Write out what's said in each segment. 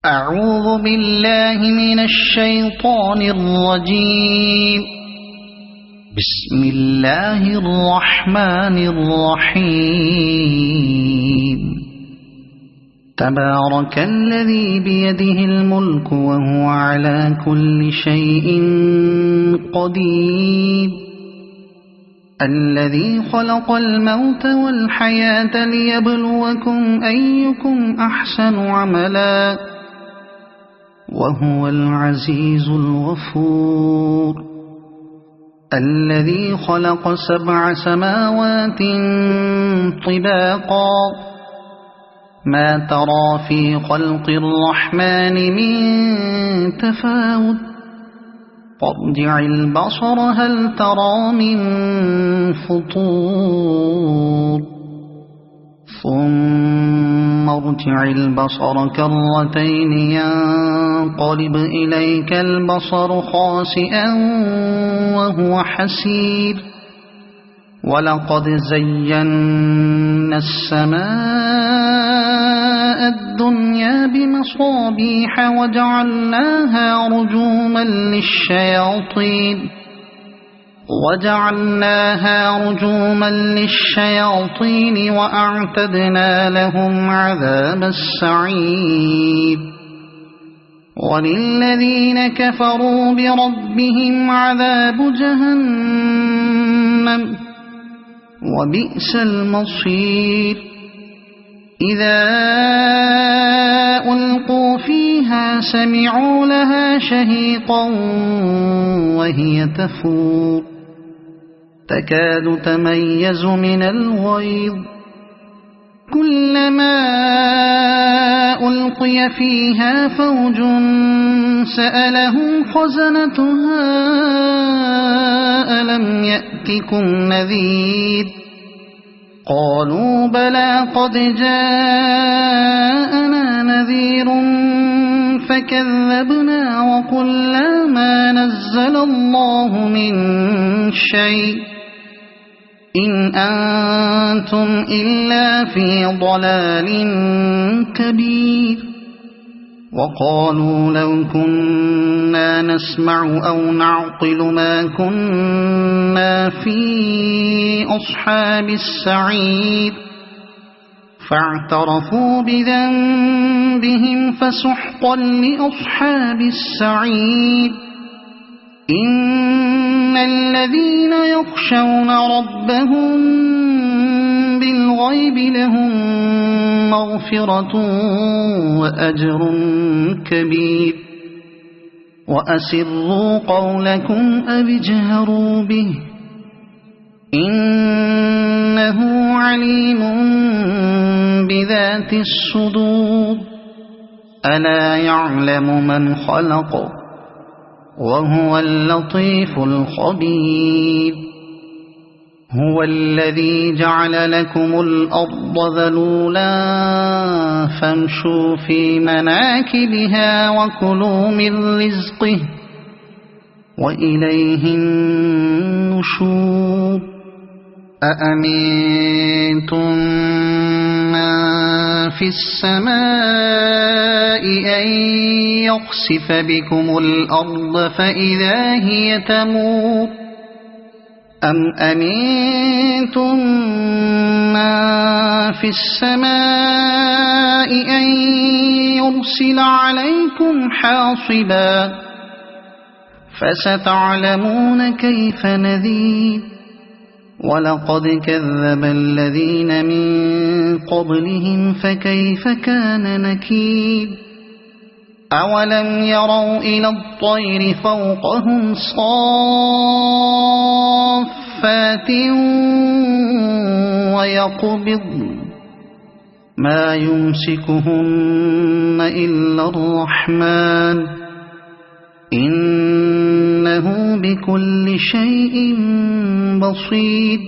أعوذ بالله من الشيطان الرجيم. بسم الله الرحمن الرحيم. تبارك الذي بيده الملك وهو على كل شيء قدير. الذي خلق الموت والحياة ليبلوكم أيكم أحسن عملا وهو العزيز الغفور. الذي خلق 7 سماوات طباقا ما ترى في خلق الرحمن من تفاوت فارجع البصر هل ترى من فطور ثم ارجع البصر كرتين ينقلب إليك البصر خاسئا وهو حسير. ولقد زينا السماء الدنيا بمصابيح وجعلناها رجوما للشياطين وأعتدنا لهم عذاب السعير. وللذين كفروا بربهم عذاب جهنم وبئس المصير. إذا ألقوا فيها سمعوا لها شهيقا وهي تفور تكاد تميز من الغيظ. كلما ألقي فيها فوج سألهم خزنتها ألم يأتكم نذير قالوا بلى قد جاءنا نذير فكذبنا وقلنا ما نزل الله من شيء إن أنتم إلا في ضلال كبير. وقالوا لو كنا نسمع أو نعقل ما كنا في أصحاب السعير فاعترفوا بذنبهم فسحقا لأصحاب السعير. إن الذين يخشون ربهم بالغيب لهم مغفرة وأجر كبير. وأسروا قولكم أو اجهروا به إنه عليم بذات الصدور. ألا يعلم من خلق وهو اللطيف الخبير. هو الذي جعل لكم الأرض ذلولا فامشوا في مناكبها وكلوا من رزقه وإليه النشور. أأمنتم من في السماء أن يخسف بكم الأرض فإذا هي تمور أم أمنتم من في السماء أن يرسل عليكم حاصبا فستعلمون كيف نذير. ولقد كذب الذين من قبلهم فكيف كان نكير. أولم يروا إلى الطير فوقهم صافات ويقبضن ما يمسكهن إلا الرحمن إنه بكل شيء بصير.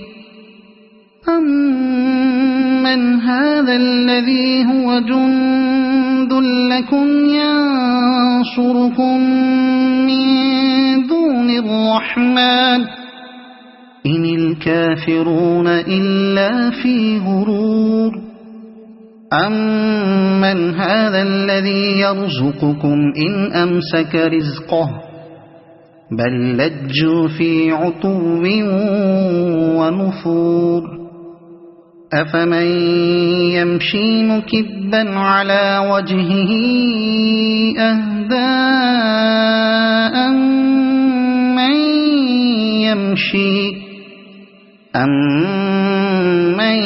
أمن هذا الذي هو جند لكم ينصركم من دون الرحمن إن الكافرون إلا في غرور. أَمَّنْ هَذَا الَّذِي يَرْزُقُكُمْ إِنْ أَمْسَكَ رِزْقَهُ بَل لَّجُّوا فِي عُتُوٍّ وَنُفُورٍ أَفَمَن يَمْشِي مُكِبًّا عَلَى وَجْهِهِ أَهْدَىٰ أَمَّن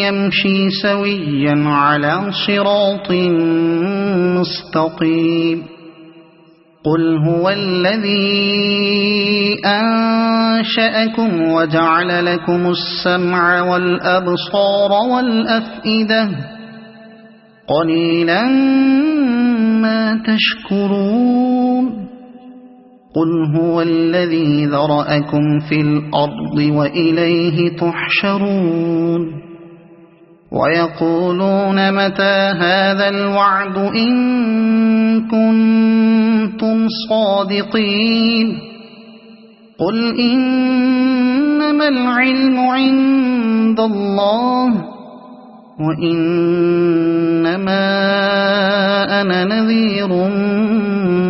يَمْشِي سَوِيًّا عَلَى صِرَاطٍ مُّسْتَقِيمٍ قُلْ هُوَ الَّذِي أَنشَأَكُمْ وَجَعَلَ لَكُمُ السَّمْعَ وَالْأَبْصَارَ وَالْأَفْئِدَةَ قَلِيلًا مَّا تَشْكُرُونَ قُلْ هُوَ الَّذِي ذَرَأَكُمْ فِي الْأَرْضِ وَإِلَيْهِ تُحْشَرُونَ وَيَقُولُونَ مَتَىٰ هَٰذَا الْوَعْدُ إِن كُنتُمْ صَادِقِينَ قُلْ إِنَّمَا الْعِلْمُ عِندَ اللَّهِ وَإِنَّمَا أَنَا نَذِيرٌ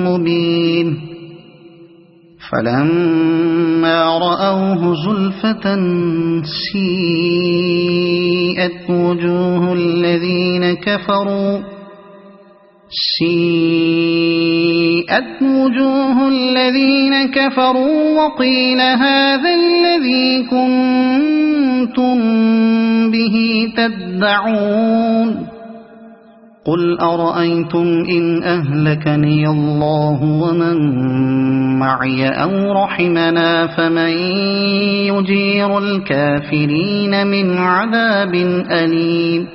مُّبِينٌ فَلَمَّا رَأَوْهُ زُلْفَةً سِيئَتْ وُجُوهُ الَّذِينَ كَفَرُوا وَقِيلَ هَٰذَا الَّذِي كُنتُم بِهِ تَدَّعُونَ قُلْ أَرَأَيْتُمْ إِنْ أَهْلَكَنِيَ اللَّهُ وَمَن مَّعِيَ أَوْ رَحِمَنَا فَمَن يُجِيرُ الْكَافِرِينَ مِنْ عَذَابٍ أَلِيمٍ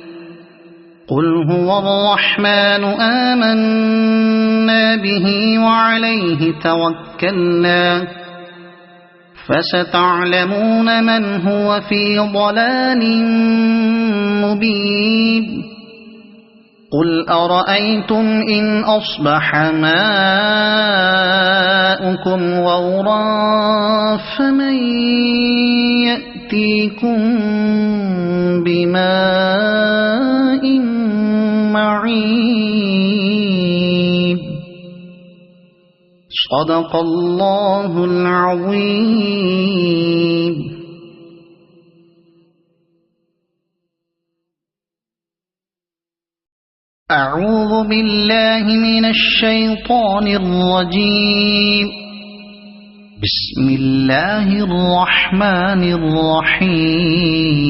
قُلْ هُوَ الرَّحْمَٰنُ آمَنَّا بِهِ وَعَلَيْهِ تَوَكَّلْنَا فَسَتَعْلَمُونَ مَنْ هُوَ فِي ضَلَالٍ مُّبِينٍ قُلْ أَرَأَيْتُمْ إِنْ أَصْبَحَ مَاؤُكُمْ غَوْرًا فَمَن يَأْتِيكُم بِمَاءٍ مَّعِينٍ صَدَقَ اللَّهُ الْعَظِيمُ. أعوذ بالله من الشيطان الرجيم. بسم الله الرحمن الرحيم.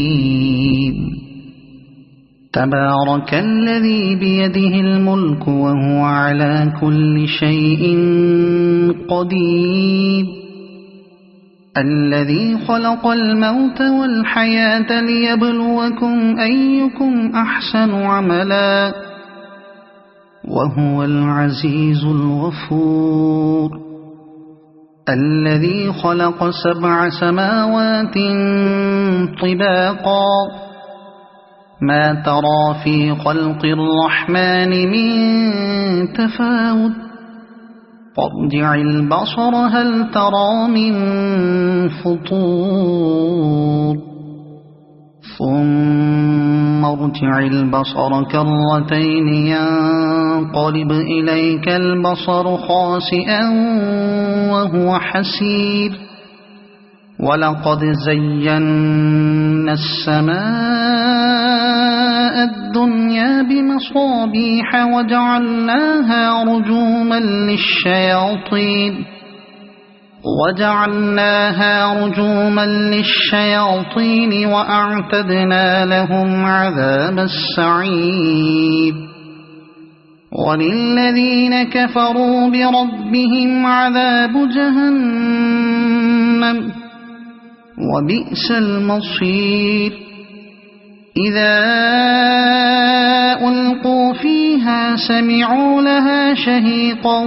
تبارك الذي بيده الملك وهو على كل شيء قدير الذي خلق الموت والحياة ليبلوكم أيكم أحسن عملا وهو العزيز الغفور الذي خلق 7 سماوات طباقا ما ترى في خلق الرحمن من تفاوت فارجع البصر هل ترى من فطور ثم ارجع البصر كرتين ينقلب إليك البصر خاسئا وهو حسير ولقد زينا السماء الدنيا بمصابيح وجعلناها رجوما للشياطين وأعتدنا لهم عذاب السعير وللذين كفروا بربهم عذاب جهنم وبئس المصير إذا ألقوا فيها سمعوا لها شهيقا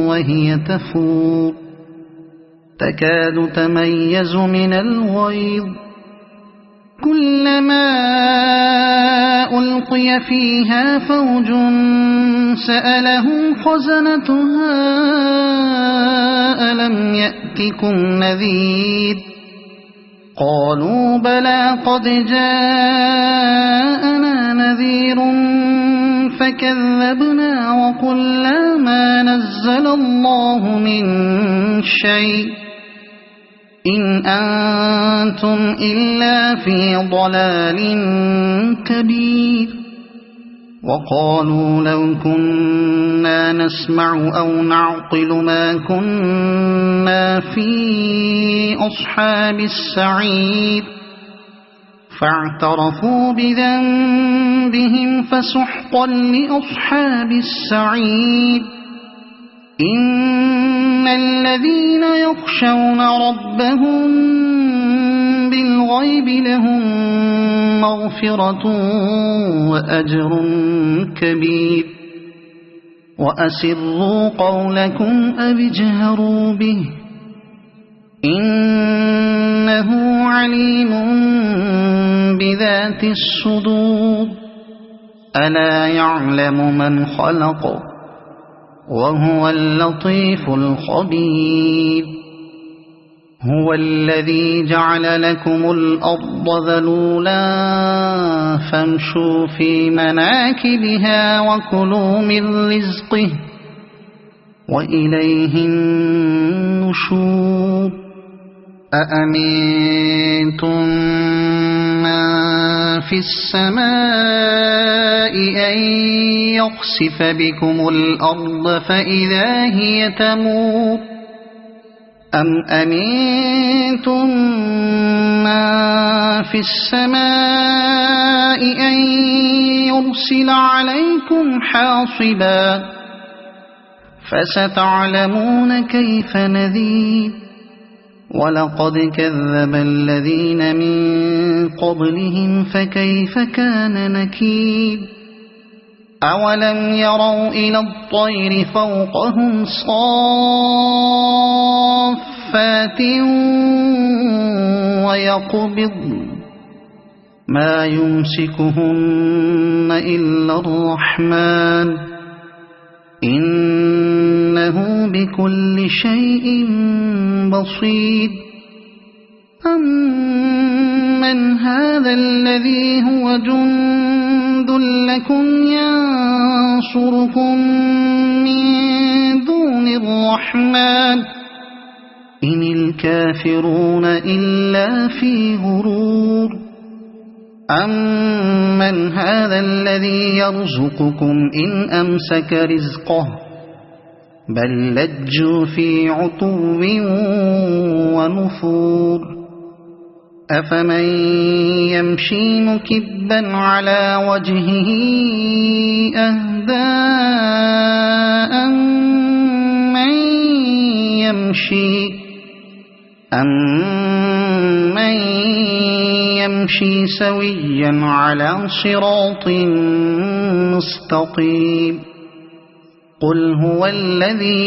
وهي تفور تكاد تميز من الغيظ كلما ألقي فيها فوج سألهم خزنتها ألم يأتكم نذير قالوا بلى قد جاءنا نذير فكذبنا وقلنا ما نزل الله من شيء إن أنتم إلا في ضلال كبير وقالوا لو كنا نسمع أو نعقل ما كنا في أصحاب السعير فاعترفوا بذنبهم فسحقا لأصحاب السعير إن الذين يخشون ربهم بالغيب لهم مغفرة وأجر كبير وأسروا قولكم أو اجهروا به إنه عليم بذات الصدور ألا يعلم من خلق وهو اللطيف الخبير هو الذي جعل لكم الأرض ذلولا فامشوا في مناكبها وكلوا من رزقه وإليه النشور أأمنتم من في السماء أن يخسف بكم الأرض فإذا هي تمور أم أمنتم من في السماء أن يرسل عليكم حاصبا فستعلمون كيف نذير ولقد كذب الذين من قبلهم فكيف كان نكير أولم يروا إلى الطير فوقهم صافات ويقبض ما يمسكهن إلا الرحمن إنه بكل شيء بصير أمن هذا الذي هو جند لكم ينصركم من دون الرحمن إن الكافرون إلا في غرور أمن هذا الذي يرزقكم إن أمسك رزقه بل لجوا في عتو ونفور أفمن يمشي مكبا على وجهه أهدى أمن يمشي سويا على صراط مستقيم قل هو الذي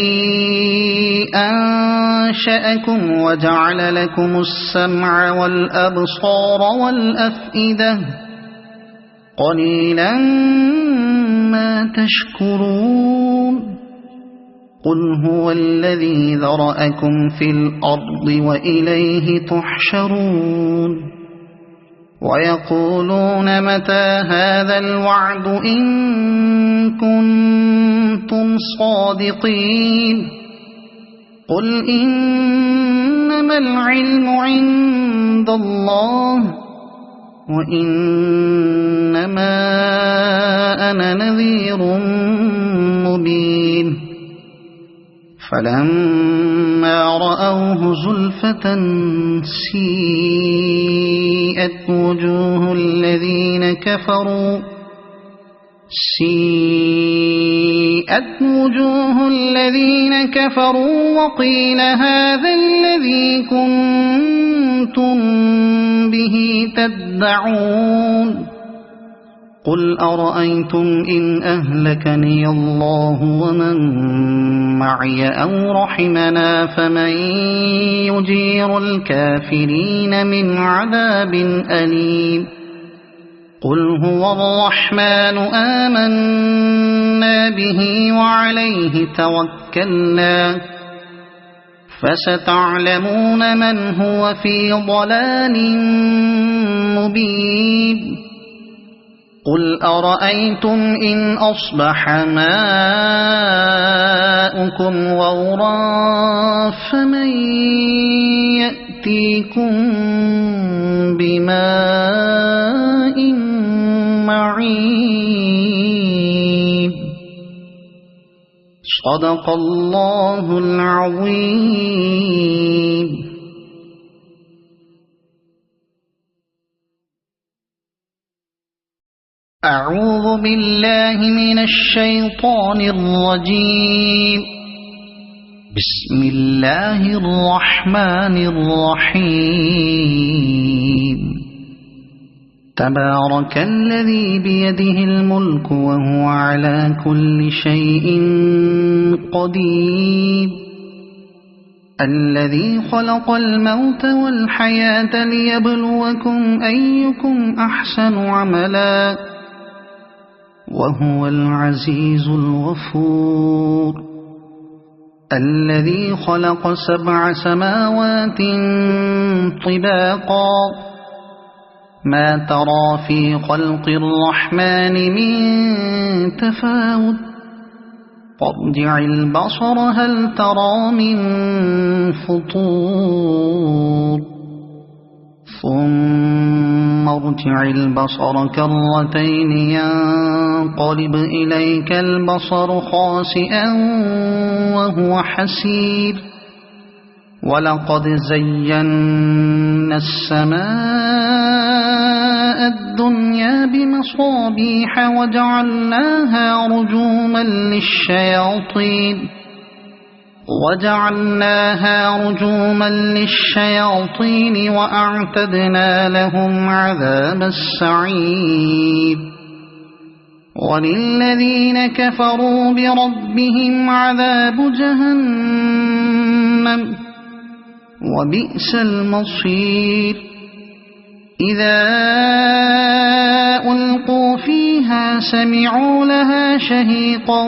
أنشأكم وجعل لكم السمع والأبصار والأفئدة قليلا ما تشكرون قل هو الذي ذرأكم في الأرض وإليه تحشرون ويقولون متى هذا الوعد إن كنتم صادقين قل إنما العلم عند الله وإنما أنا نذير مبين فلما رأوه زلفة سيئت وجوه الذين كفروا وقيل هذا الذي كنتم به تدعون قل أرأيتم إن أهلكني الله ومن معي أو رحمنا فمن يجير الكافرين من عذاب أليم قل هو الرحمن آمنا به وعليه توكلنا فستعلمون من هو في ضلال مبين قل أرأيتم إن أصبح ماؤكم غورا فمن يأتيكم بماء معين. صدق الله العظيم. أعوذ بالله من الشيطان الرجيم. بسم الله الرحمن الرحيم. تبارك الذي بيده الملك وهو على كل شيء قدير. الذي خلق الموت والحياة ليبلوكم أيكم أحسن عملا وهو العزيز الغفور. الذي خلق 7 سماوات طباقا ما ترى في خلق الرحمن من تفاوت فارجع البصر هل ترى من فطور ثم ارجع البصر كرتين ينقلب إليك البصر خاسئا وهو حسير. ولقد زينا السماء الدنيا بمصابيح وجعلناها رجوما للشياطين وأعتدنا لهم عذاب السعير. وللذين كفروا بربهم عذاب جهنم وبئس المصير. إذا ألقوا فيها سمعوا لها شهيقا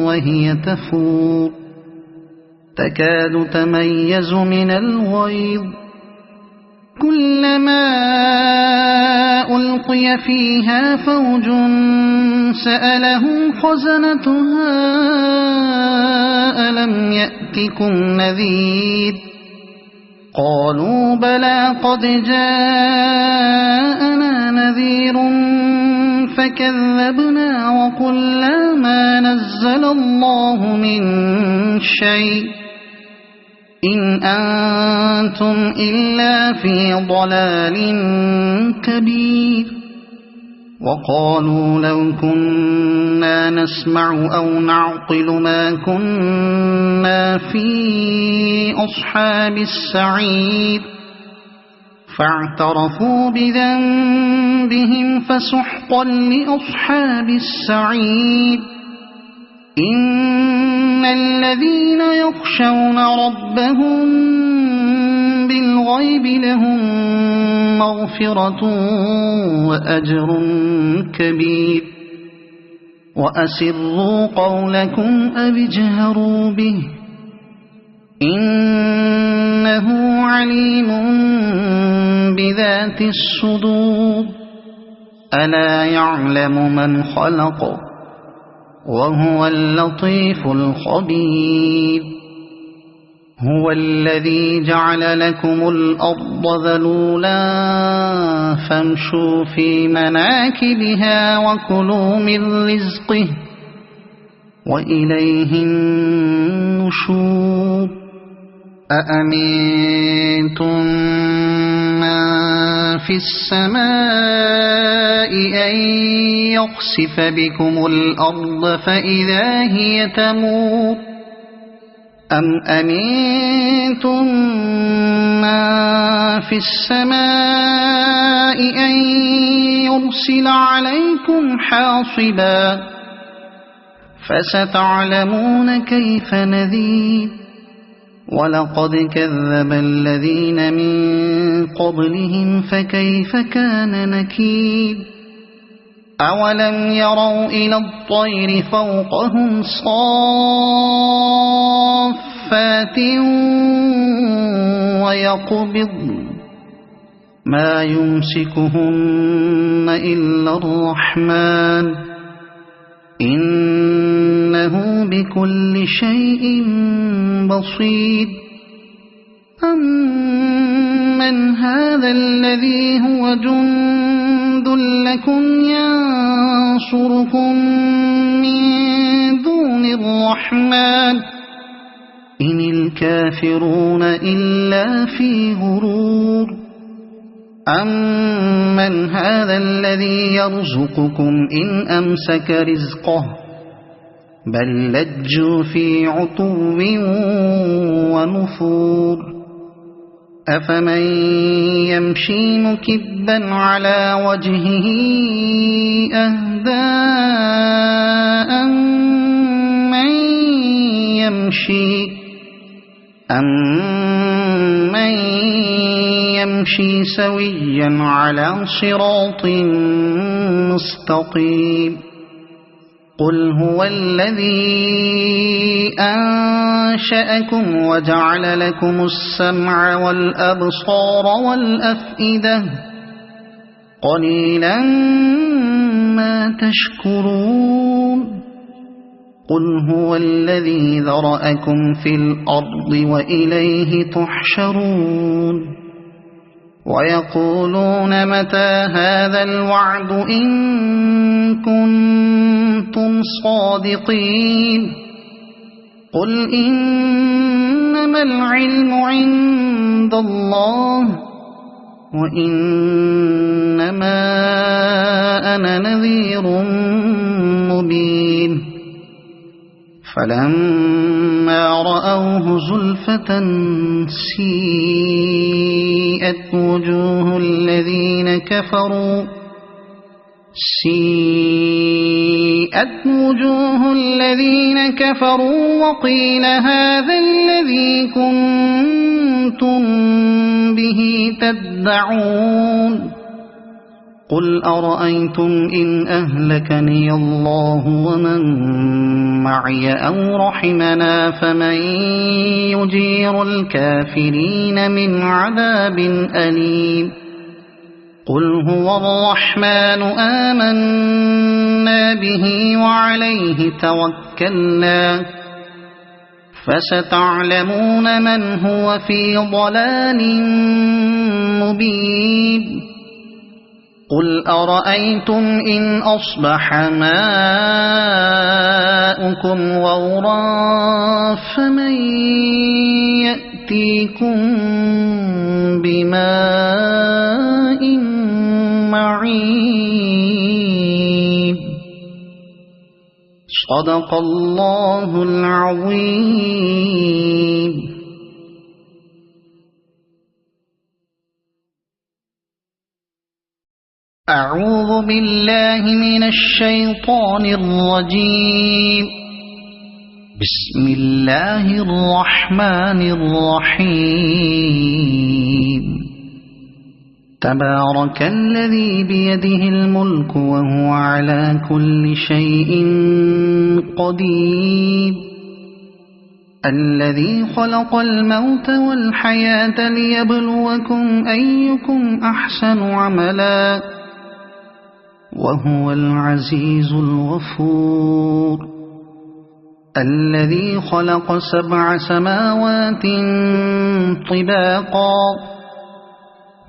وهي تفور تكاد تميز من الغيظ. كلما ألقي فيها فوج سألهم خزنتها ألم يأتكم نذير قالوا بلى قد جاءنا نذير فكذبنا وقلنا ما نزل الله من شيء إن أنتم إلا في ضلال كبير. وقالوا لو كنا نسمع أو نعقل ما كنا في أصحاب السعير فاعترفوا بذنبهم فسحقا لأصحاب السعير. إن الذين يخشون ربهم بالغيب لهم مغفرة وأجر كبير. وأسروا قولكم أو اجهروا به إنه عليم بذات الصدور. ألا يعلم من خلق وهو اللطيف الخبير. هو الذي جعل لكم الأرض ذلولا فامشوا في مناكبها وكلوا من رزقه وإليه النشور. أأمنتم من في السماء أن يخسف بكم الأرض فإذا هي تمور أم أمنتم من في السماء أن يرسل عليكم حاصبا فستعلمون كيف نذير. ولقد كذب الذين من قبلهم فكيف كان نكير. أولم يروا إلى الطير فوقهم صافات ويقبضن ما يمسكهن إلا الرحمن إنه بكل شيء بصير أمن هذا الذي هو جند لكم ينصركم من دون الرحمن إن الكافرون إلا في غرور أمن هذا الذي يرزقكم إن أمسك رزقه بل لجوا في عتو ونفور أفمن يمشي مكبا على وجهه أهدى أمن يمشي سويا على صراط مستقيم قل هو الذي أنشأكم وجعل لكم السمع والأبصار والأفئدة قليلا ما تشكرون قل هو الذي ذرأكم في الأرض وإليه تحشرون ويقولون متى هذا الوعد إن كنتم صادقين قل إنما العلم عند الله وإنما أنا نذير مبين فلما رأوه زلفة سيئت وجوه الذين كفروا وقيل هذا الذي كنتم به تدعون قل أرأيتم إن أهلكني الله ومن معي أو رحمنا فمن يجير الكافرين من عذاب أليم قل هو الرحمن آمنا به وعليه توكلنا فستعلمون من هو في ضلال مبين قل أرأيتم إن أصبح ماؤكم غورا فمن يأتيكم بماء معين صدق الله العظيم. أعوذ بالله من الشيطان الرجيم. بسم الله الرحمن الرحيم. تبارك الذي بيده الملك وهو على كل شيء قدير الذي خلق الموت والحياة ليبلوكم أيكم أحسن عملا وهو العزيز الغفور الذي خلق 7 سماوات طباقا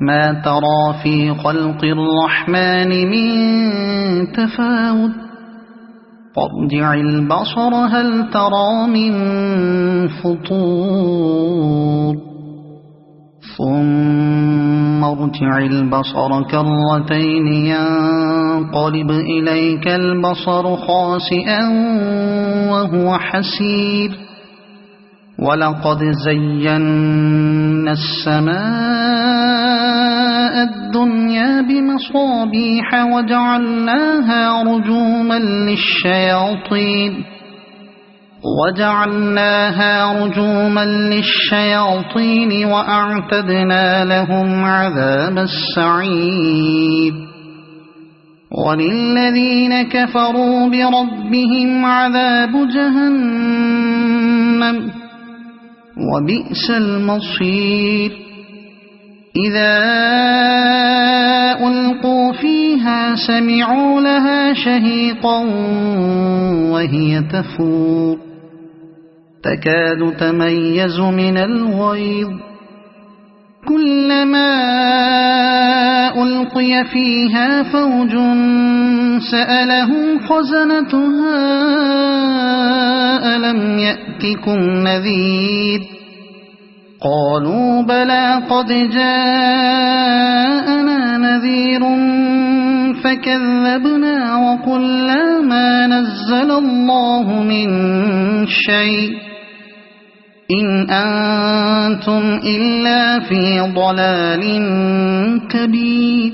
ما ترى في خلق الرحمن من تفاوت فارجع البصر هل ترى من فطور ثم ارجع البصر كرتين ينقلب إليك البصر خاسئا وهو حسير ولقد زينا السماء الدنيا بمصابيح وجعلناها رجوما للشياطين وأعتدنا لهم عذاب السعير وللذين كفروا بربهم عذاب جهنم وبئس المصير إذا ألقوا فيها سمعوا لها شهيقا وهي تفور تكاد تميز من الغيظ كلما ألقي فيها فوج سألهم خزنتها ألم يأتكم نذير قالوا بلى قد جاءنا نذير فكذبنا وقلنا ما نزل الله من شيء إن أنتم إلا في ضلال كبير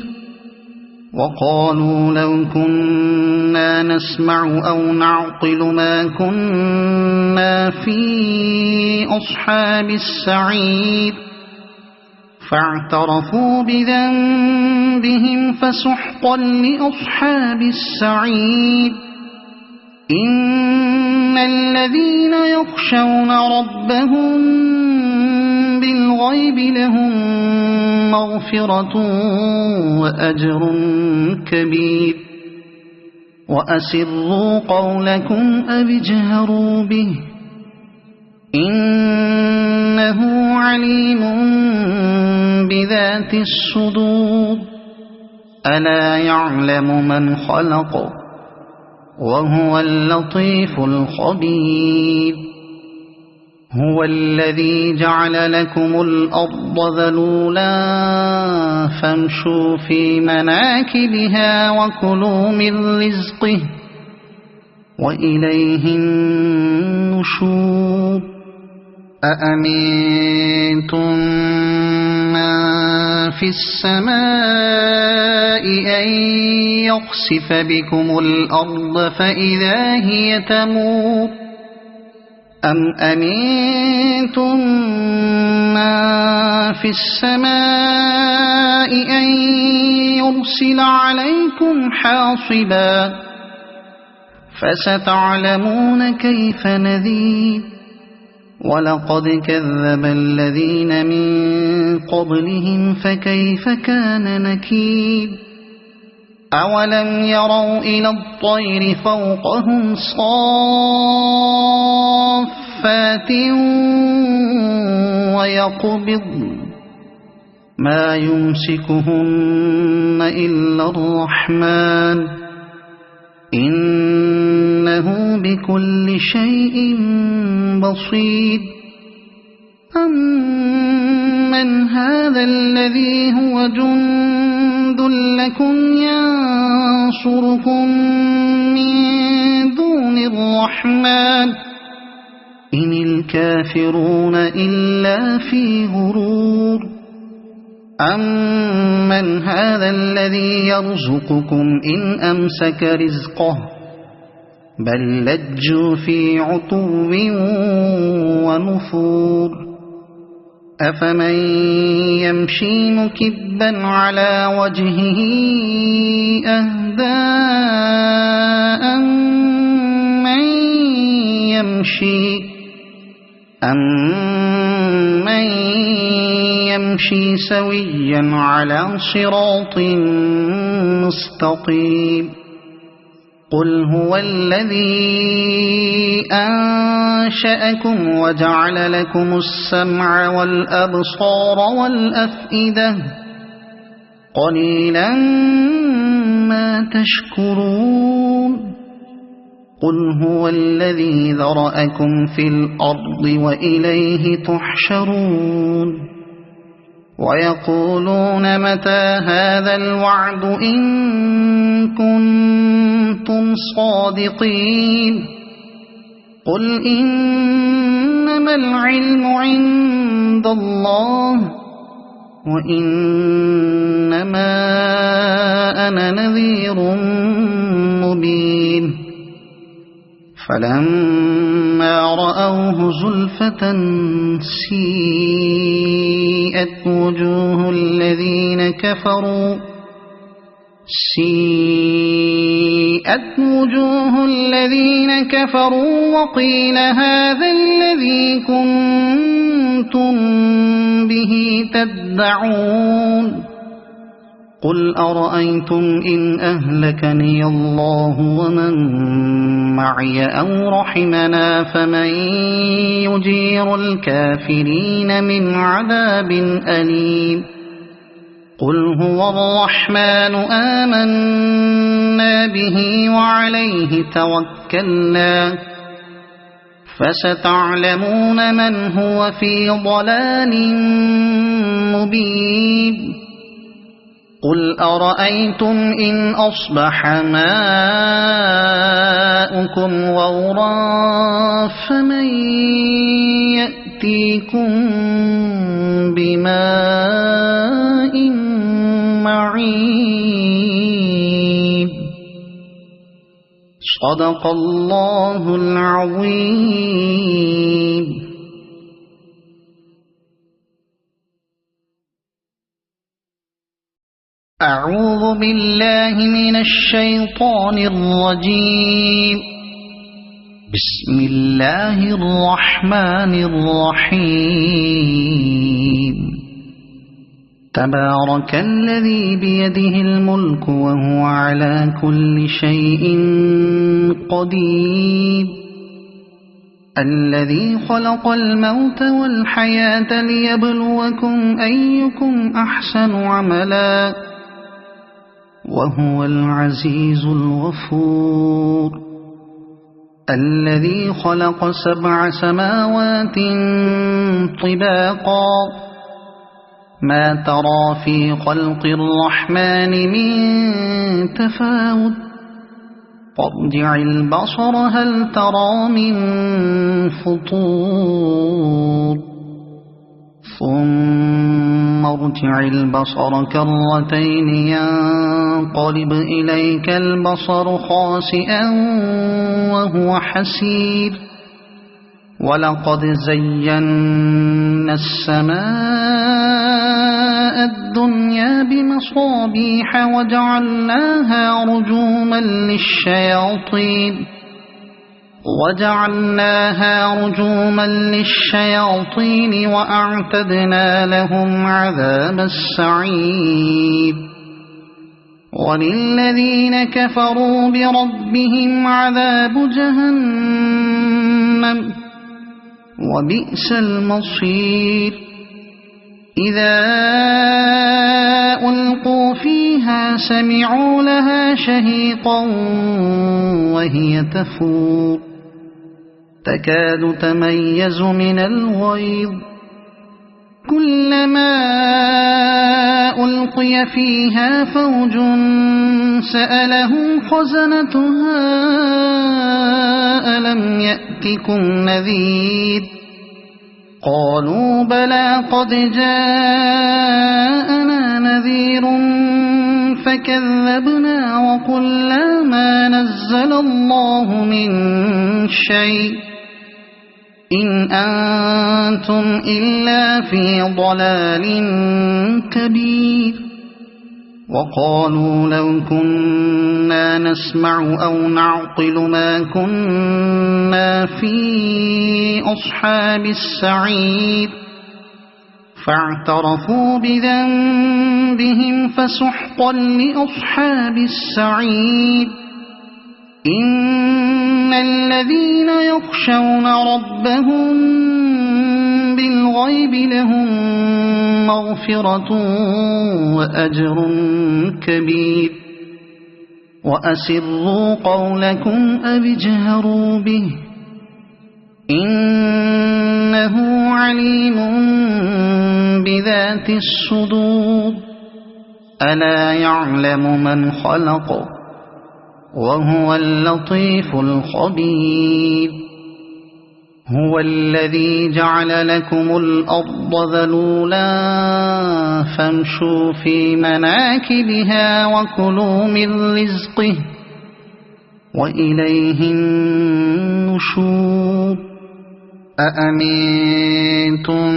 وقالوا لو كنا نسمع أو نعقل ما كنا في أصحاب السعير فاعترفوا بذنبهم فسحقا لأصحاب السعير إن الذين يخشون ربهم بالغيب لهم مغفرة وأجر كبير وأسروا قولكم أو اجهروا به إنه عليم بذات الصدور ألا يعلم من خلق وهو اللطيف الخبير هو الذي جعل لكم الأرض ذلولا فامشوا في مناكبها وكلوا من رزقه وإليه النشور أأمنتم من في السماء أن يخسف بكم الأرض فإذا هي تمور أم أمنتم من في السماء أن يرسل عليكم حاصبا فستعلمون كيف نذير ولقد كذب الذين من قبلهم فكيف كان نكير أولم يروا إلى الطير فوقهم صافات ويقبضن ما يمسكهن إلا الرحمن إنه بكل شيء بصير أمن هذا الذي هو جند لكم ينصركم من دون الرحمن إن الكافرون إلا في غرور أمن هذا الذي يرزقكم إن أمسك رزقه بل لجوا في عتو ونفور أفمن يمشي مكبا على وجهه أهدى أمن يمشي سويا على صراط مستقيم قل هو الذي أنشأكم وجعل لكم السمع والأبصار والأفئدة قليلا ما تشكرون قل هو الذي ذرأكم في الأرض وإليه تحشرون ويقولون متى هذا الوعد إن كنتم صادقين قل إنما العلم عند الله وإنما أنا نذير مبين فلما رأوه زلفة سيئت وجوه الذين كفروا وقيل هذا الذي كنتم كنتم به تدعون قل أرأيتم إن أهلكني الله ومن معي أو رحمنا فمن يجير الكافرين من عذاب أليم قل هو الرحمن آمنا به وعليه توكلنا فستعلمون من هو في ضلال مبين قل أرأيتم إن أصبح ماؤكم غورا فمن يأتيكم بماء معين صدق الله العظيم. أعوذ بالله من الشيطان الرجيم. بسم الله الرحمن الرحيم. تبارك الذي بيده الملك وهو على كل شيء قدير الذي خلق الموت والحياة ليبلوكم أيكم أحسن عملا وهو العزيز الغفور الذي خلق 7 سماوات طباقا ما ترى في خلق الرحمن من تفاوت فارجع البصر هل ترى من فطور ثم ارجع البصر كرتين ينقلب إليك البصر خاسئا وهو حسير ولقد زينا السماء الدنيا بمصابيح وجعلناها رجوما للشياطين وأعتدنا لهم عذاب السعير وللذين كفروا بربهم عذاب جهنم وبئس المصير إذا ألقوا فيها سمعوا لها شهيقا وهي تفور تكاد تميز من الغيظ كلما ألقي فيها فوج سألهم خزنتها ألم يأتكم نذير قالوا بلى قد جاءنا نذير فكذبنا وقلنا ما نزل الله من شيء إن أنتم إلا في ضلال كبير وقالوا لو كنا نسمع أو نعقل ما كنا في أصحاب السعير فاعترفوا بذنبهم فسحقا لأصحاب السعير إن الذين يخشون ربهم بالغيب لهم مغفرة وأجر كبير وأسروا قولكم أو اجهروا به إنه عليم بذات الصدور ألا يعلم من خلق وهو اللطيف الخبير هو الذي جعل لكم الأرض ذلولا فامشوا في مناكبها وكلوا من رزقه وإليه النشور أأمنتم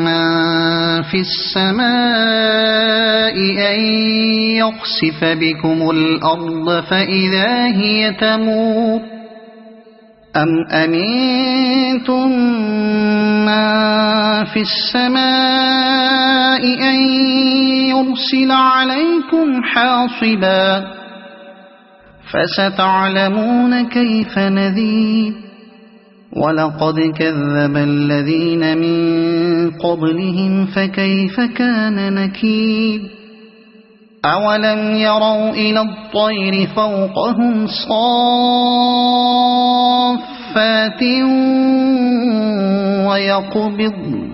من في السماء أن يخسف بكم الأرض فإذا هي تمور أم أمنتم من في السماء أن يرسل عليكم حاصبا فستعلمون كيف نذير ولقد كذب الذين من قبلهم فكيف كان نكير أولم يروا إلى الطير فوقهم صافات ويقبضن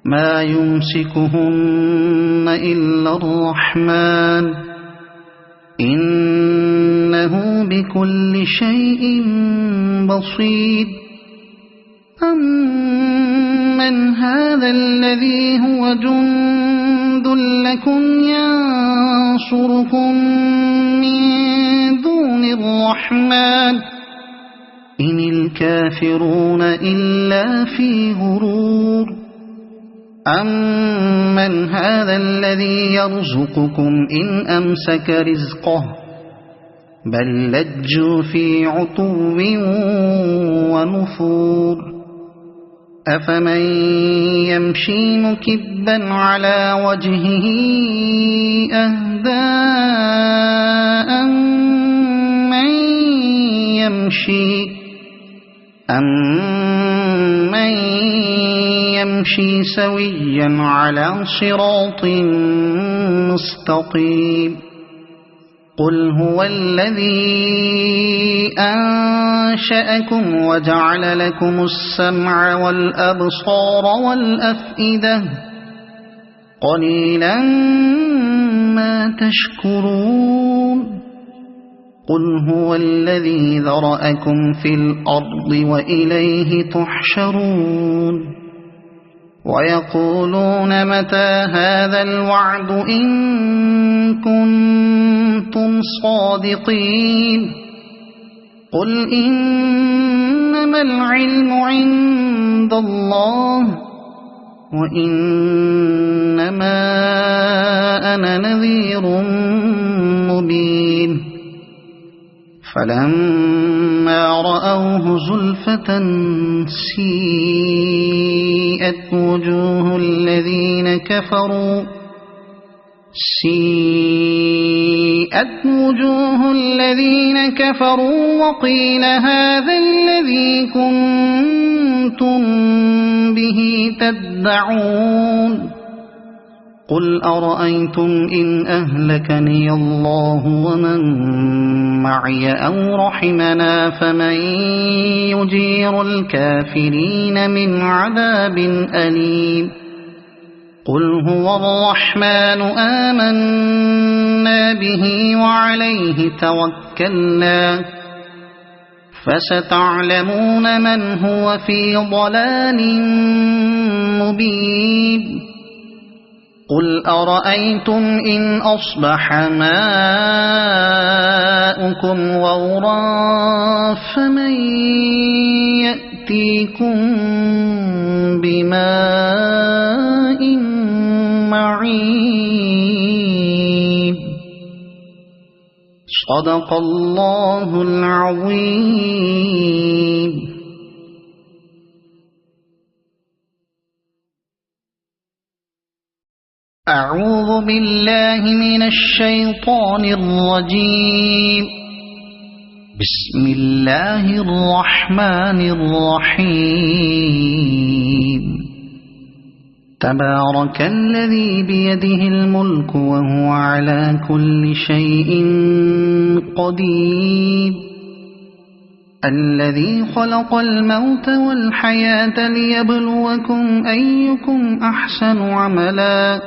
ما يمسكهن إلا الرحمن إنه بكل شيء بصير أمن هذا الذي هو جند لكم ينصركم من دون الرحمن إن الكافرون إلا في غرور أمن هذا الذي يرزقكم إن أمسك رزقه بل لجوا في عتو ونفور أفمن يمشي مكبا على وجهه أهدى أمن يمشي سويا على صراط مستقيم قل هو الذي أنشأكم وجعل لكم السمع والأبصار والأفئدة قليلا ما تشكرون قل هو الذي ذرأكم في الأرض وإليه تحشرون ويقولون متى هذا الوعد إن كنتم صادقين قل إنما العلم عند الله وإنما أنا نذير مبين فلما رأوه زلفة سيئت وجوه الذين كفروا وقيل هذا الذي كنتم به تدعون قل أرأيتم إن أهلكني الله ومن معي أو رحمنا فمن يجير الكافرين من عذاب أليم قل هو الرحمن آمنا به وعليه توكلنا فستعلمون من هو في ضلال مبين قل أرأيتم إن أصبح ماؤكم غورا فمن يأتيكم بماء معين صدق الله العظيم. أعوذ بالله من الشيطان الرجيم. بسم الله الرحمن الرحيم. تبارك الذي بيده الملك وهو على كل شيء قدير الذي خلق الموت والحياة ليبلوكم أيكم أحسن عملا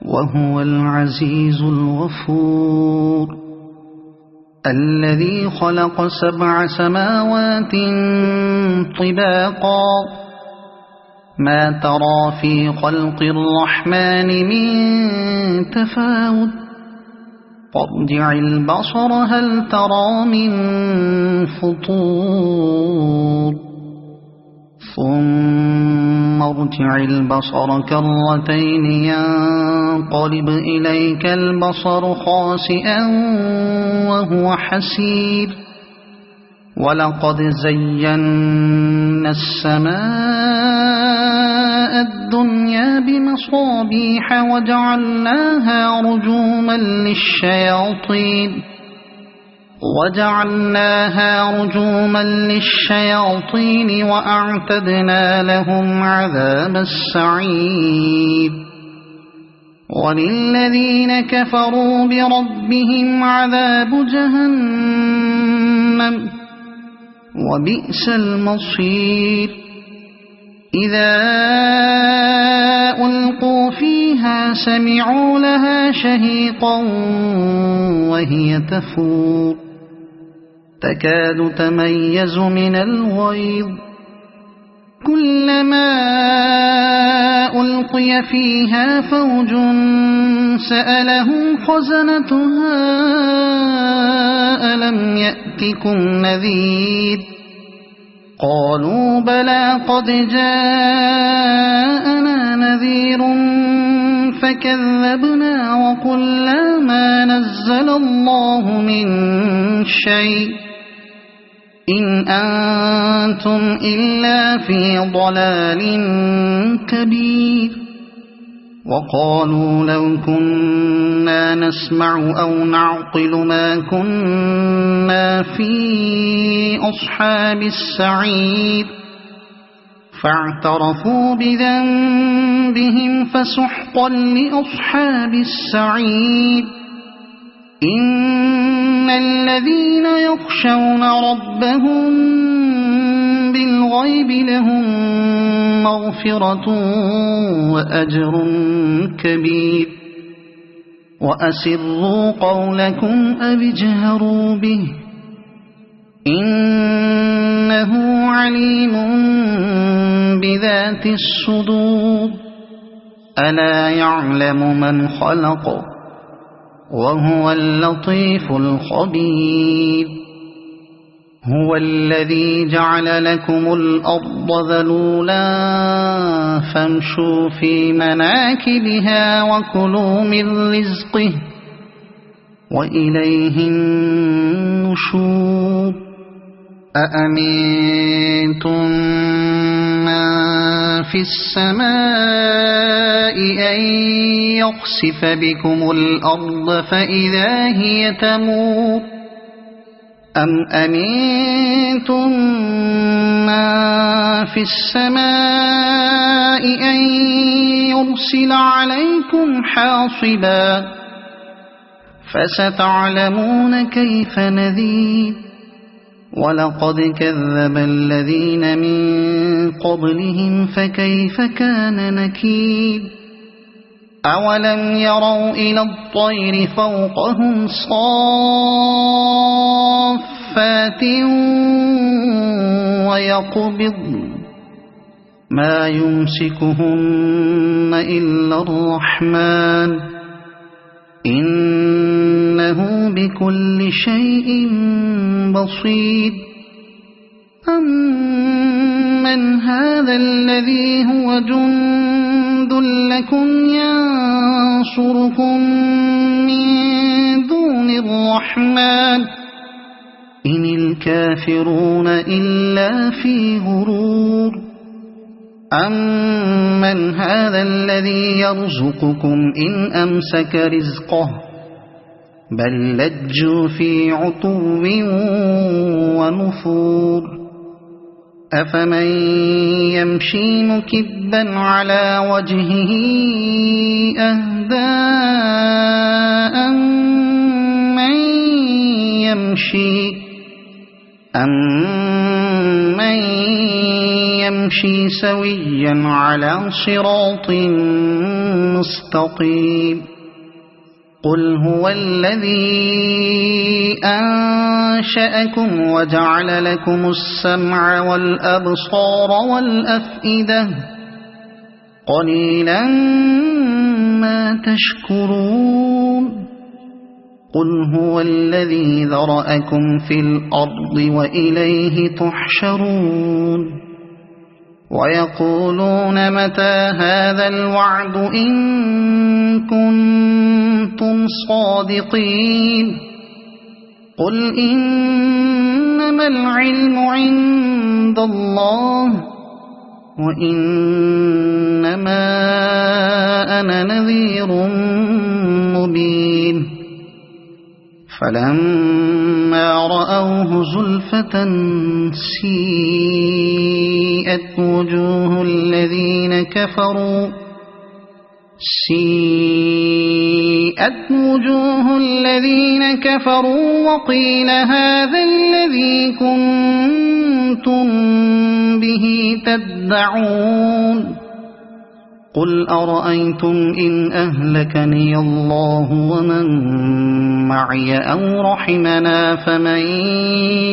وهو العزيز الغفور الذي خلق 7 سماوات طباقا ما ترى في خلق الرحمن من تفاوت فارجع البصر هل ترى من فطور ثم ارجع البصر كرتين ينقلب إليك البصر خاسئا وهو حسير ولقد زينا السماء الدنيا بمصابيح وجعلناها رجوما للشياطين وأعتدنا لهم عذاب السعير وللذين كفروا بربهم عذاب جهنم وبئس المصير إذا ألقوا فيها سمعوا لها شهيقا وهي تفور تكاد تميز من الغيظ كلما ألقي فيها فوج سألهم خزنتها ألم يأتكم نذير قالوا بلى قد جاءنا نذير فكذبنا وقلنا ما نزل الله من شيء إن أنتم إلا في ضلال كبير وقالوا لو كنا نسمع أو نعقل ما كنا في أصحاب السعير فاعترفوا بذنبهم فسحقا لأصحاب السعير إن الذين يخشون ربهم بالغيب لهم مغفرة وأجر كبير وأسروا قولكم أو اجهروا به إنه عليم بذات الصدور ألا يعلم من خلق وهو اللطيف الخبير هو الذي جعل لكم الأرض ذلولا فامشوا في مناكبها وكلوا من رزقه وإليه النشور أأمنتم من في السماء أن يخسف بكم الأرض فإذا هي تمور أم أمنتم من في السماء أن يرسل عليكم حاصبا فستعلمون كيف نذير ولقد كذب الذين من قبلهم فكيف كان نكير أولم يروا إلى الطير فوقهم صافات ويقبضن ما يمسكهن إلا الرحمن إنه بكل شيء بصير أمن هذا الذي هو جند لكم ينصركم من دون الرحمن إن الكافرون إلا في غرور أمن هذا الذي يرزقكم إن أمسك رزقه بل لجوا في عتو ونفور أفمن يمشي مكبا على وجهه أهدى أمن يمشي سويا على صراط مستقيم قل هو الذي أنشأكم وجعل لكم السمع والأبصار والأفئدة قليلا ما تشكرون قل هو الذي ذرأكم في الأرض وإليه تحشرون ويقولون متى هذا الوعد إن كنتم صادقين قل إنما إنما العلم عند الله وإنما أنا نذير مبين فلما رأوه زلفة سيئت وجوه الذين كفروا وقيل هذا الذي كنتم به تدعون قل أرأيتم إن أهلكني الله ومن معي أو رحمنا فمن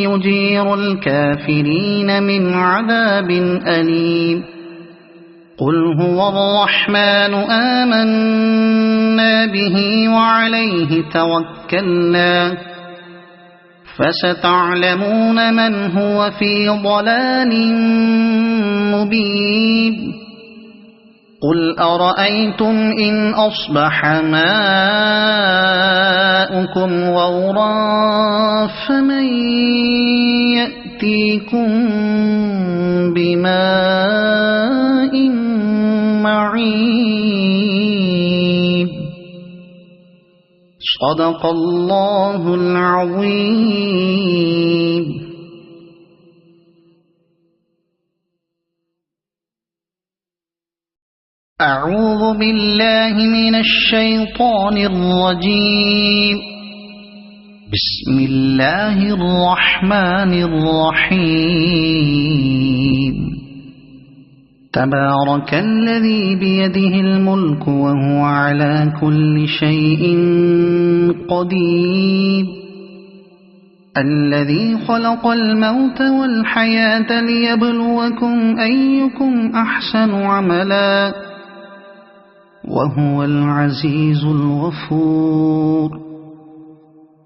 يجير الكافرين من عذاب أليم قل هو الرحمن آمنا به وعليه توكلنا فستعلمون من هو في ضلال مبين قل أرأيتم إن أصبح ماؤكم غورا فمن يأتيكم بماء معين صدق الله العظيم. أعوذ بالله من الشيطان الرجيم. بسم الله الرحمن الرحيم. تبارك الذي بيده الملك وهو على كل شيء قدير الذي خلق الموت والحياة ليبلوكم أيكم أحسن عملا وهو العزيز الغفور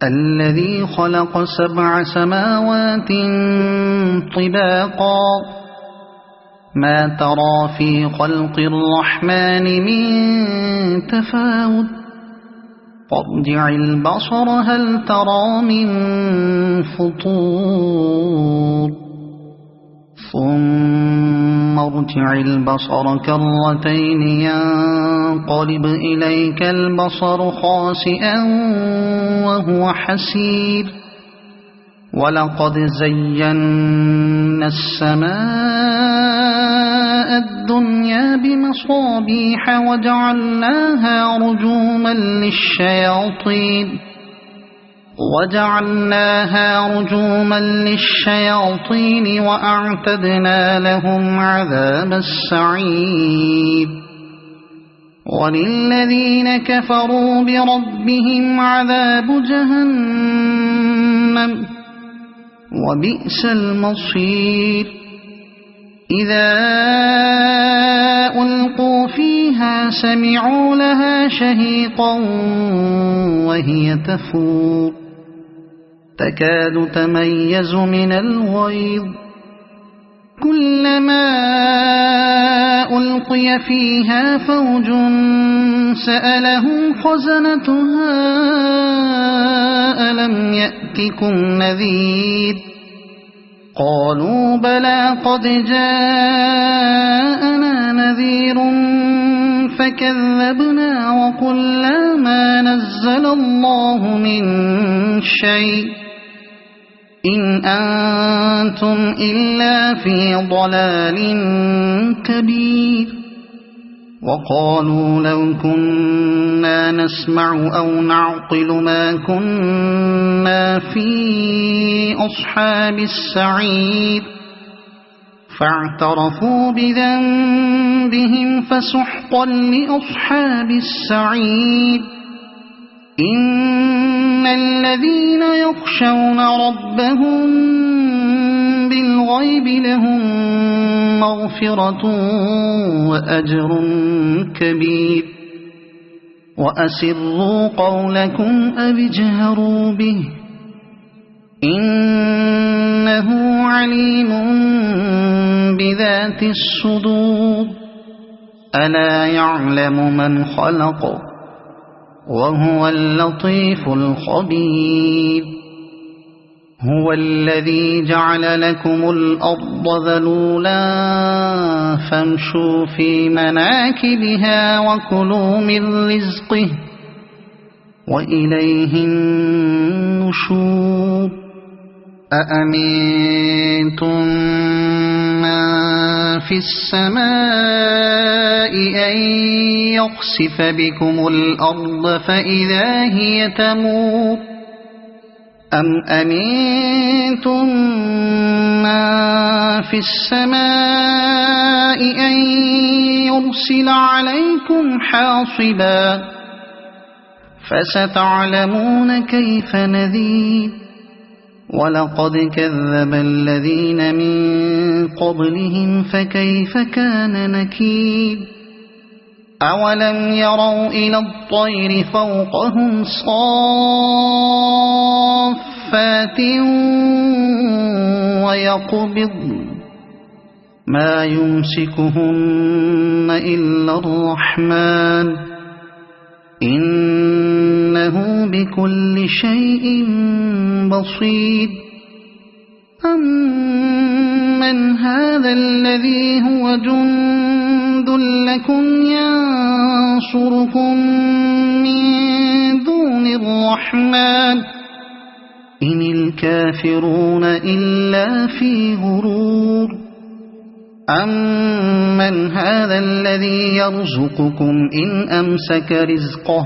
الذي خلق 7 سماوات طباقا ما ترى في خلق الرحمن من تفاوت فارجع البصر هل ترى من فطور ثم ارجع البصر كرتين ينقلب إليك البصر خاسئا وهو حسير ولقد زينا السماء الدنيا بمصابيح وجعلناها رجوما للشياطين وأعتدنا لهم عذاب السعير وللذين كفروا بربهم عذاب جهنم وبئس المصير إذا ألقوا فيها سمعوا لها شهيقا وهي تفور تكاد تميز من الغيظ كلما ألقي فيها فوج سألهم خزنتها ألم يأتكم نذير قالوا بلى قد جاءنا نذير فكذبنا وقلنا ما نزل الله من شيء إن أنتم إلا في ضلال كبير وقالوا لو كنا نسمع أو نعقل ما كنا في أصحاب السعير فاعترفوا بذنبهم فسحقا لأصحاب السعير إن الذين يخشون ربهم بالغيب لهم مغفرة وأجر كبير وأسروا قولكم أو اجهروا به إنه عليم بذات الصدور ألا يعلم من خلق وهو اللطيف الخبير هو الذي جعل لكم الأرض ذلولا فامشوا في مناكبها وكلوا من رزقه وإليه النشور أأمنتم من في السماء أن يخسف بكم الأرض فإذا هي تمور أم أمنتم من في السماء أن يرسل عليكم حاصبا فستعلمون كيف نذير ولقد كذب الذين من قبلهم فكيف كان نكير أولم يروا إلى الطير فوقهم صافات ويقبضن ما يمسكهن إلا الرحمن إنه بكل شيء بصير أمن هذا الذي هو جند لكم ينصركم من دون الرحمن إن الكافرون إلا في غرور أمن هذا الذي يرزقكم إن أمسك رزقه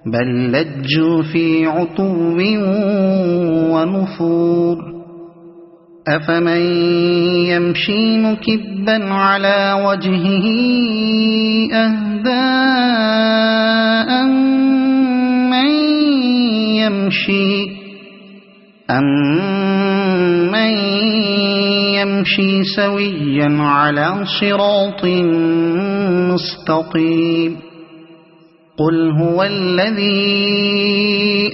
بل لجوا في عتو ونفور أفمن يمشي مكبا على وجهه أهدى أمن يمشي سويا على صراط مستقيم قل هو الذي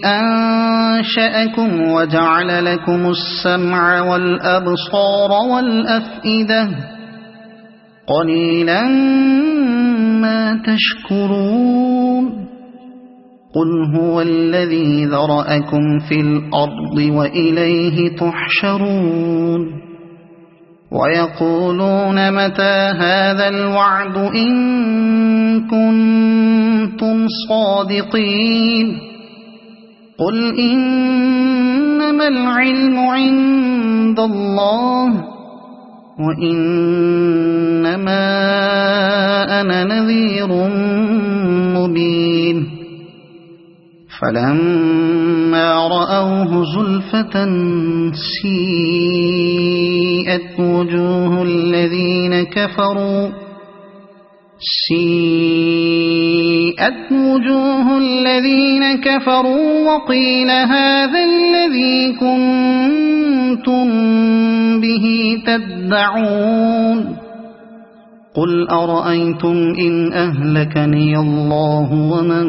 أنشأكم وجعل لكم السمع والأبصار والأفئدة قليلا ما تشكرون قل هو الذي ذرأكم في الأرض وإليه تحشرون ويقولون متى هذا الوعد إن كنتم صادقين قل إنما العلم عند الله وإنما أنا نذير مبين فلما رأوه زلفة سيئت وجوه الذين كفروا وقيل هذا الذي كنتم به تدعون قل أرأيتم إن أهلكني الله ومن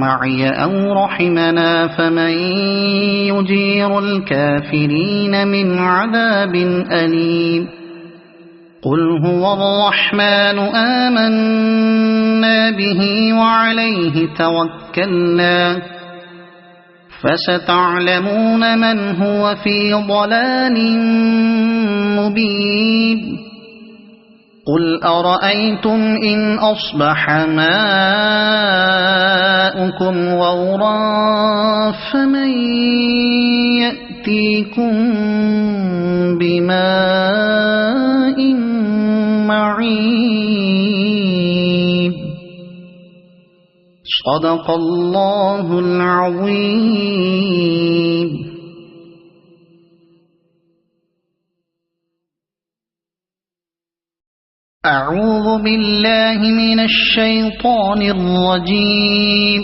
معي أو رحمنا فمن يجير الكافرين من عذاب أليم قل هو الرحمن آمنا به وعليه توكلنا فستعلمون من هو في ضلال مبين قل أرأيتم إن أصبح ماؤكم غورا فمن يأتيكم بماء معين صدق الله العظيم. أعوذ بالله من الشيطان الرجيم.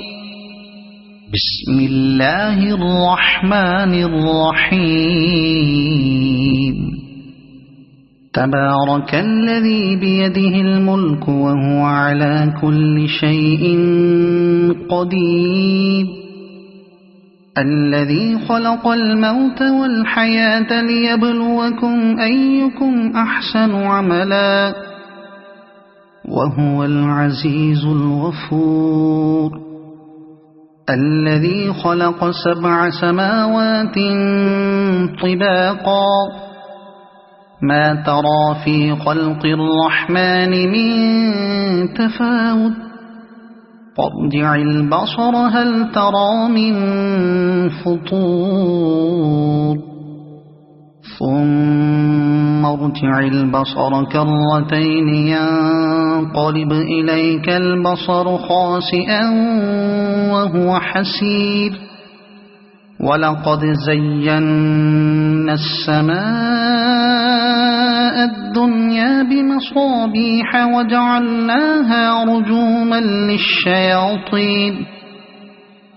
بسم الله الرحمن الرحيم. تبارك الذي بيده الملك وهو على كل شيء قدير الذي خلق الموت والحياة ليبلوكم أيكم أحسن عملا وهو العزيز الغفور. الذي خلق 7 سماوات طباقا ما ترى في خلق الرحمن من تفاوت فارجع البصر هل ترى من فطور ثم ارجع البصر كرتين ينقلب إليك البصر خاسئا وهو حسير ولقد زينا السماء الدنيا بمصابيح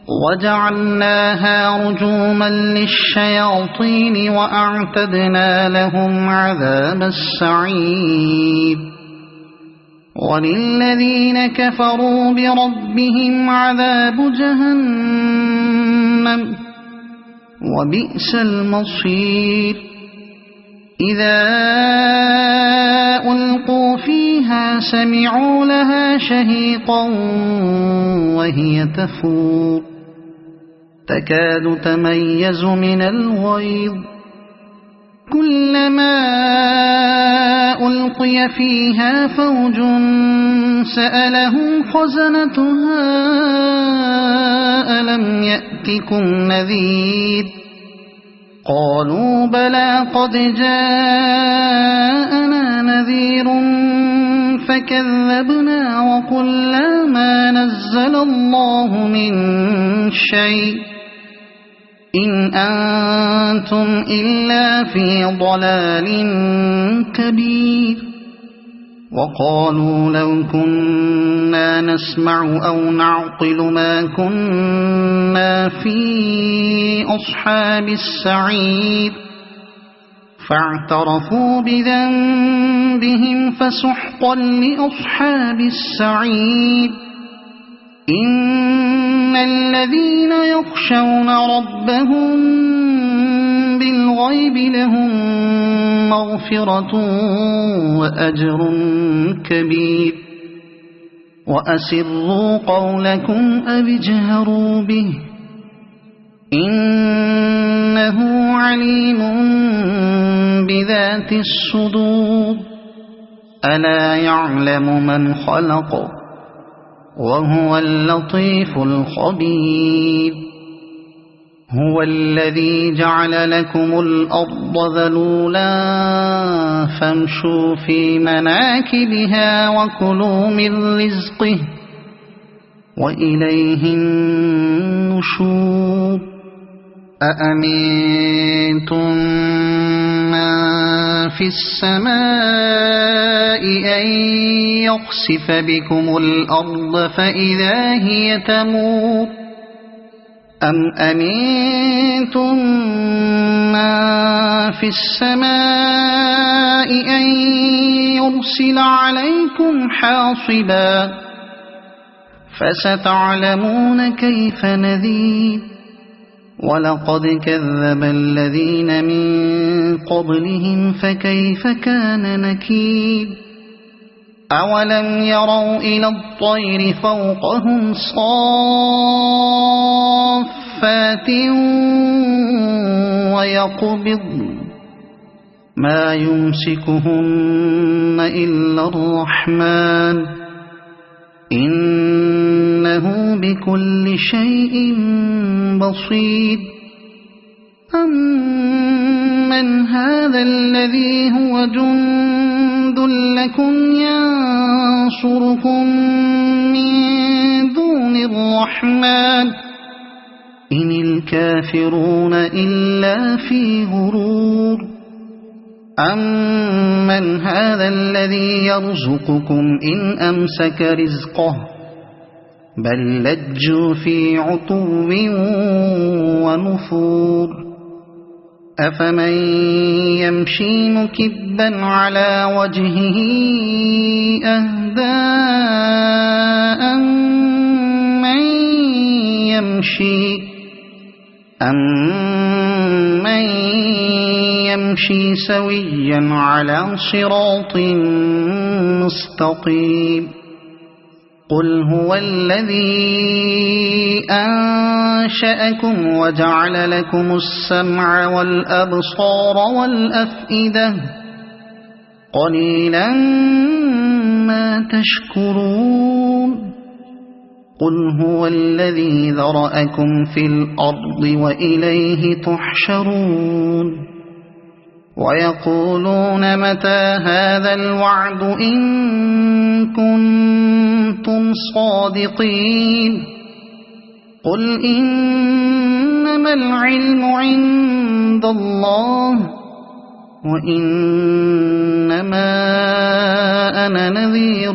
وجعلناها رجوما للشياطين وأعتدنا لهم عذاب السعير وللذين كفروا بربهم عذاب جهنم وبئس المصير إذا ألقوا فيها سمعوا لها شهيقا وهي تفور تكاد تميز من الغيظ كلما ألقي فيها فوج سألهم خزنتها ألم يأتكم نذير قالوا بلى قد جاءنا نذير فكذبنا وقلنا ما نزل الله من شيء إن أنتم إلا في ضلال كبير وقالوا لو كنا نسمع أو نعقل ما كنا في أصحاب السعير فاعترفوا بذنبهم فسحقا لأصحاب السعير إن الذين يخشون ربهم بالغيب لهم مغفرة وأجر كبير وأسروا قولكم أو اجهروا به إنه عليم بذات الصدور ألا يعلم من خلق وهو اللطيف الخبير هو الذي جعل لكم الأرض ذلولا فامشوا في مناكبها وكلوا من رزقه وإليه النشور أأمنتم من في السماء أن يخسف بكم الأرض فإذا هي تمور أم أمنتم من في السماء أن يرسل عليكم حاصبا فستعلمون كيف نذير ولقد كذب الذين من قبلهم فكيف كان نكير أولم يروا إلى الطير فوقهم صافات ويقبض ما يمسكهن إلا الرحمن إنه بكل شيء بصير أمن هذا الذي هو جند لكم ينصركم من دون الرحمن إن الكافرون إلا في غرور أمن هذا الذي يرزقكم إن أمسك رزقه بل لجوا في عتو ونفور أفمن يمشي مكبا على وجهه أهدى أمن يمشي سويا على صراط مستقيم قل هو الذي أنشأكم وجعل لكم السمع والأبصار والأفئدة قليلا ما تشكرون قل هو الذي ذرأكم في الأرض وإليه تحشرون ويقولون متى هذا الوعد إن كنتم صادقين قل إنما العلم عند الله وإنما أنا نذير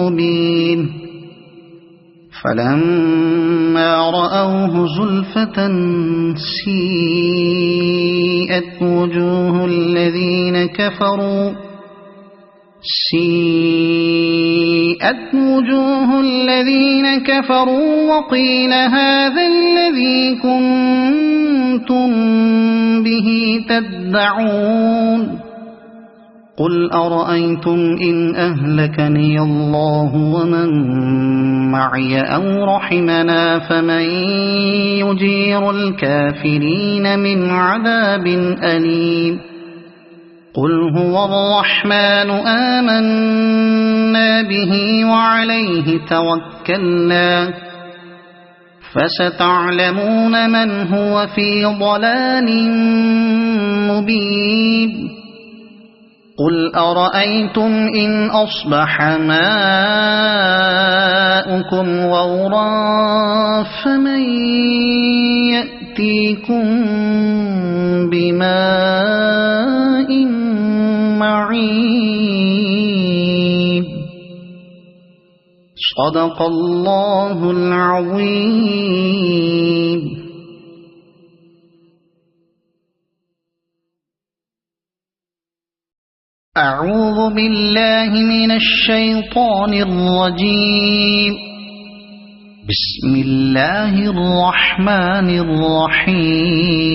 مبين فلما رأوه زلفة سيئت وجوه الذين كفروا وقيل هذا الذي كنتم به تدعون قل أرأيتم إن أهلكني الله ومن معي أو رحمنا فمن يجير الكافرين من عذاب أليم قل هو الرحمن آمنا به وعليه توكلنا فستعلمون من هو في ضلال مبين قل أرأيتم إن أصبح ماؤكم غورا فمن يأتيكم بماء معين صدق الله العظيم. أعوذ بالله من الشيطان الرجيم. بسم الله الرحمن الرحيم.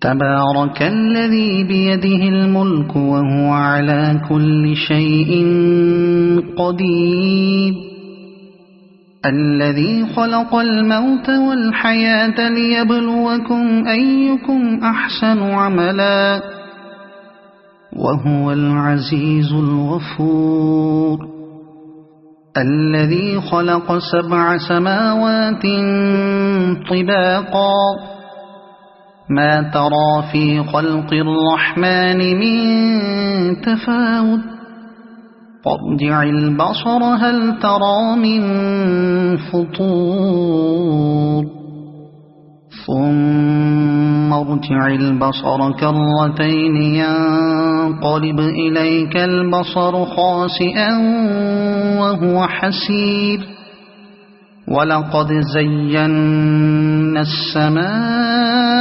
تبارك الذي بيده الملك وهو على كل شيء قدير الذي خلق الموت والحياة ليبلوكم أيكم أحسن عملا وهو العزيز الغفور الذي خلق 7 سماوات طباقا ما ترى في خلق الرحمن من تفاوت فارجع البصر هل ترى من فطور ثم ارجع البصر كرتين ينقلب إليك البصر خاسئا وهو حسير ولقد زينا السماء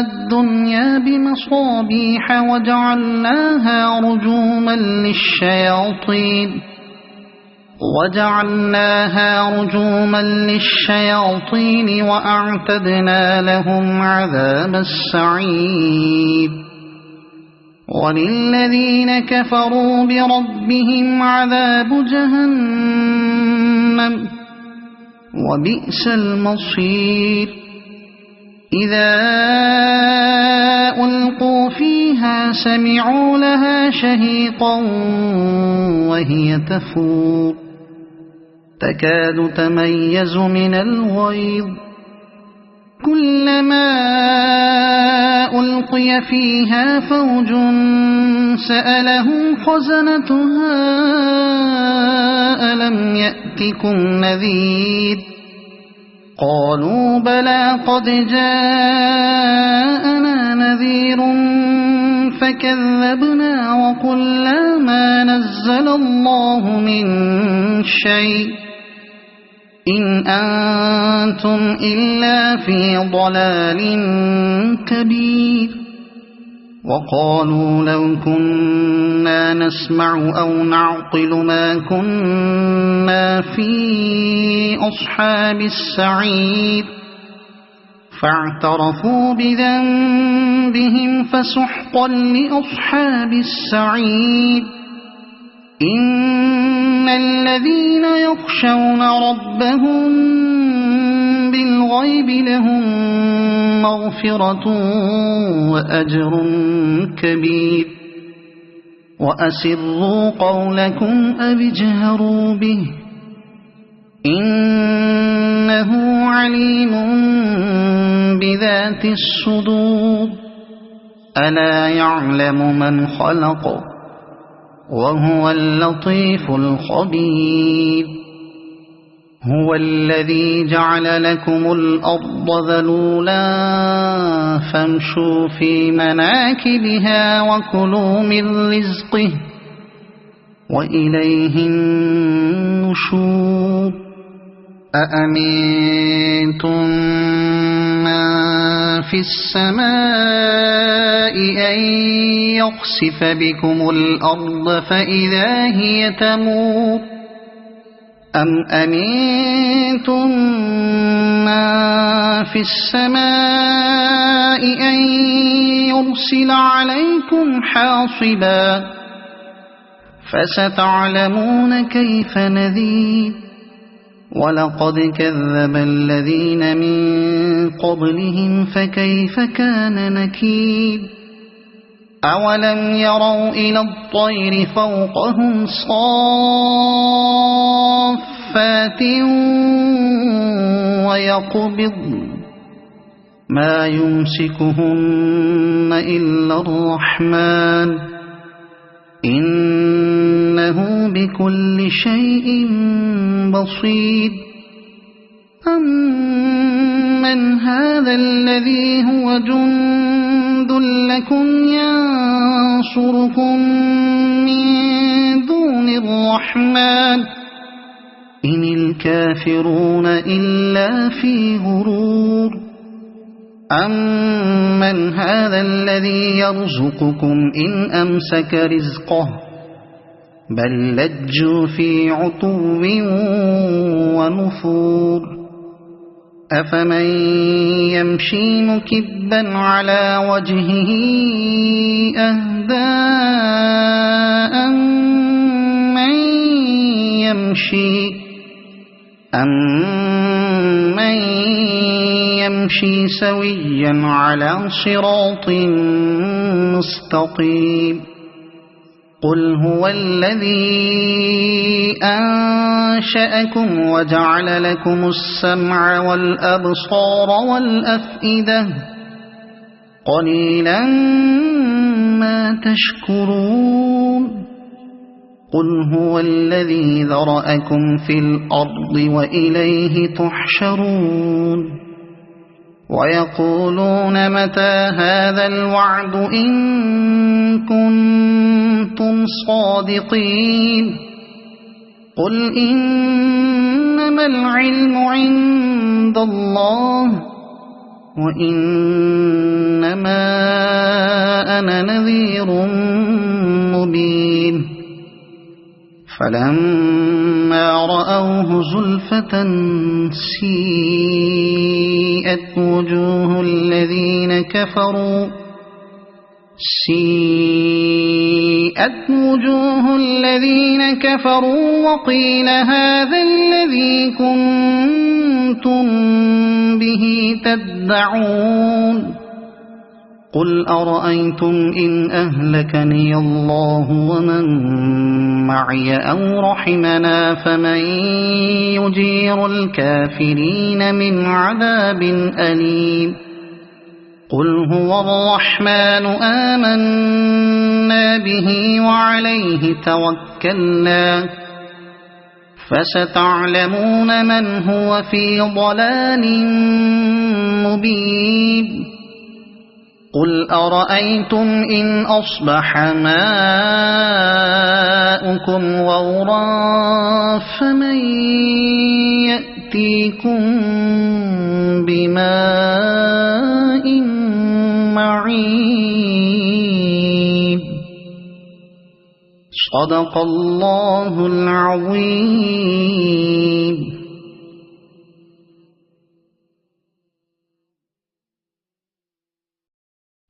الدنيا بمصابيح وجعلناها رجوما للشياطين وأعتدنا لهم عذاب السعير وللذين كفروا بربهم عذاب جهنم وبئس المصير إذا ألقوا فيها سمعوا لها شهيقا وهي تفور تكاد تميز من الغيظ كلما ألقي فيها فوج سألهم خزنتها ألم يأتكم نذير قالوا بلى قد جاءنا نذير فكذبنا وقلنا ما نزل الله من شيء إن أنتم إلا في ضلال كبير وقالوا لو كنا نسمع أو نعقل ما كنا في أصحاب السعير فاعترفوا بذنبهم فسحقا لأصحاب السعير إن الذين يخشون ربهم بالغيب لهم مغفرة وأجر كبير وأسروا قولكم أو اجهروا به إنه عليم بذات الصدور ألا يعلم من خلق وهو اللطيف الخبير هو الذي جعل لكم الأرض ذلولا فامشوا في مناكبها وكلوا من رزقه وإليه النشور أأمنتم من في السماء أن يخسف بكم الأرض فإذا هي تمور أم أمنتم من في السماء أن يرسل عليكم حاصبا فستعلمون كيف نذير ولقد كذب الذين من قبلهم فكيف كان نكير أولم يروا إلى الطير فوقهم صافات ويقبض ما يمسكهن إلا الرحمن إنه بكل شيء بصير أمن هذا الذي هو جند لكم ينصركم من دون الرحمن إن الكافرون إلا في غرور أمن هذا الذي يرزقكم إن أمسك رزقه بل لجوا في عتو ونفور أفمن يمشي مكبا على وجهه أهدى أمن يمشي سويا على صراط مستقيم قل هو الذي أنشأكم وجعل لكم السمع والأبصار والأفئدة قليلا ما تشكرون قل هو الذي ذرأكم في الأرض وإليه تحشرون ويقولون متى هذا الوعد إن كنتم صادقين قل إنما العلم عند الله وإنما أنا نذير مبين فلما رأوه زلفة سيئت وجوه الذين كفروا وقيل هذا الذي كنتم به تدعون قل أرأيتم إن أهلكني الله ومن معي أو رحمنا فمن يجير الكافرين من عذاب أليم قل هو الرحمن آمنا به وعليه توكلنا فستعلمون من هو في ضلال مبين قل أرأيتم إن أصبح ماؤكم غورا فمن يأتيكم بماء معين صدق الله العظيم.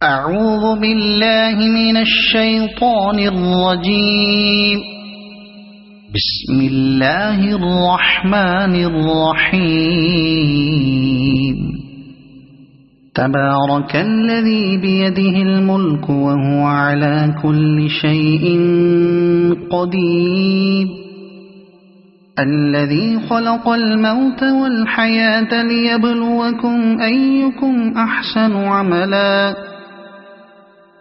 أعوذ بالله من الشيطان الرجيم. بسم الله الرحمن الرحيم تبارك الذي بيده الملك وهو على كل شيء قدير الذي خلق الموت والحياة ليبلوكم أيكم أحسن عملا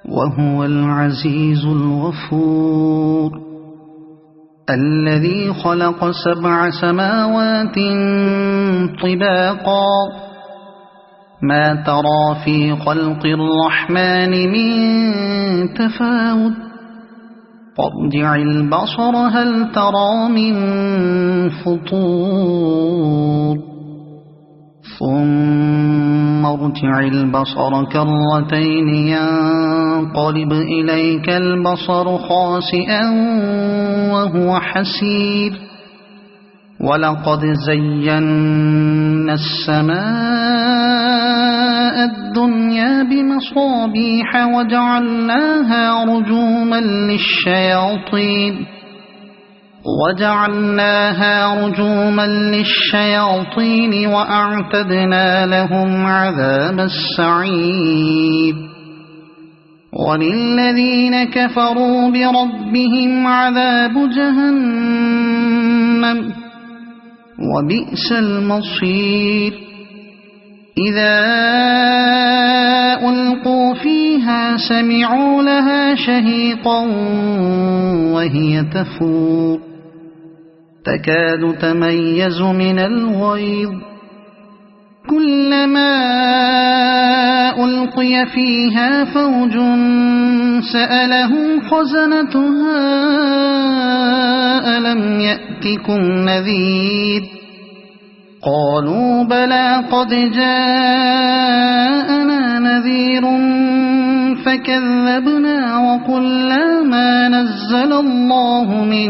وهو العزيز الغفور الذي خلق 7 سماوات طباقا ما ترى في خلق الرحمن من تفاوت فارجع البصر هل ترى من فطور ثم ارجع البصر كرتين ينقلب إليك البصر خاسئا وهو حسير ولقد زينا السماء الدنيا بمصابيح وجعلناها رجوما للشياطين وأعتدنا لهم عذاب السعير وللذين كفروا بربهم عذاب جهنم وبئس المصير إذا ألقوا فيها سمعوا لها شهيقا وهي تفور تكاد تميز من الغيظ كلما ألقي فيها فوج سألهم خزنتها ألم يأتكم نذير قالوا بلى قد جاءنا نذير فكذبنا وقلنا ما نزل الله من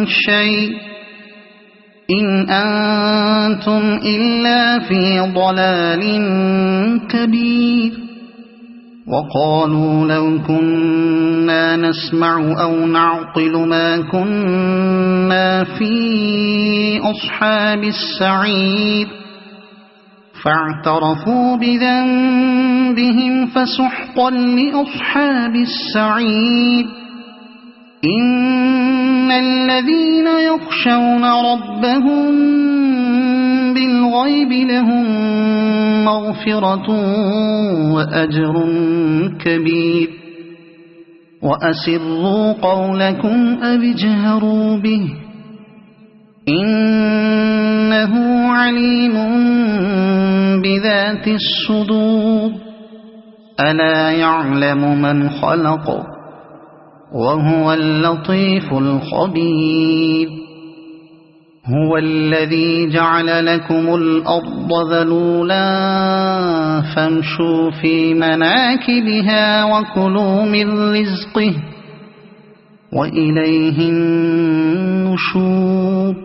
شيء إن أنتم إلا في ضلال كبير وقالوا لو كنا نسمع أو نعقل ما كنا في أصحاب السعير فاعترفوا بذنبهم فسحقا لأصحاب السعير إن الذين يخشون ربهم بالغيب لهم مغفرة وأجر كبير وأسروا قولكم أو اجهروا به إنه عليم بذات الصدور ألا يعلم من خلق وهو اللطيف الخبير هو الذي جعل لكم الأرض ذلولا فامشوا في مناكبها وكلوا من رزقه وإليه النشور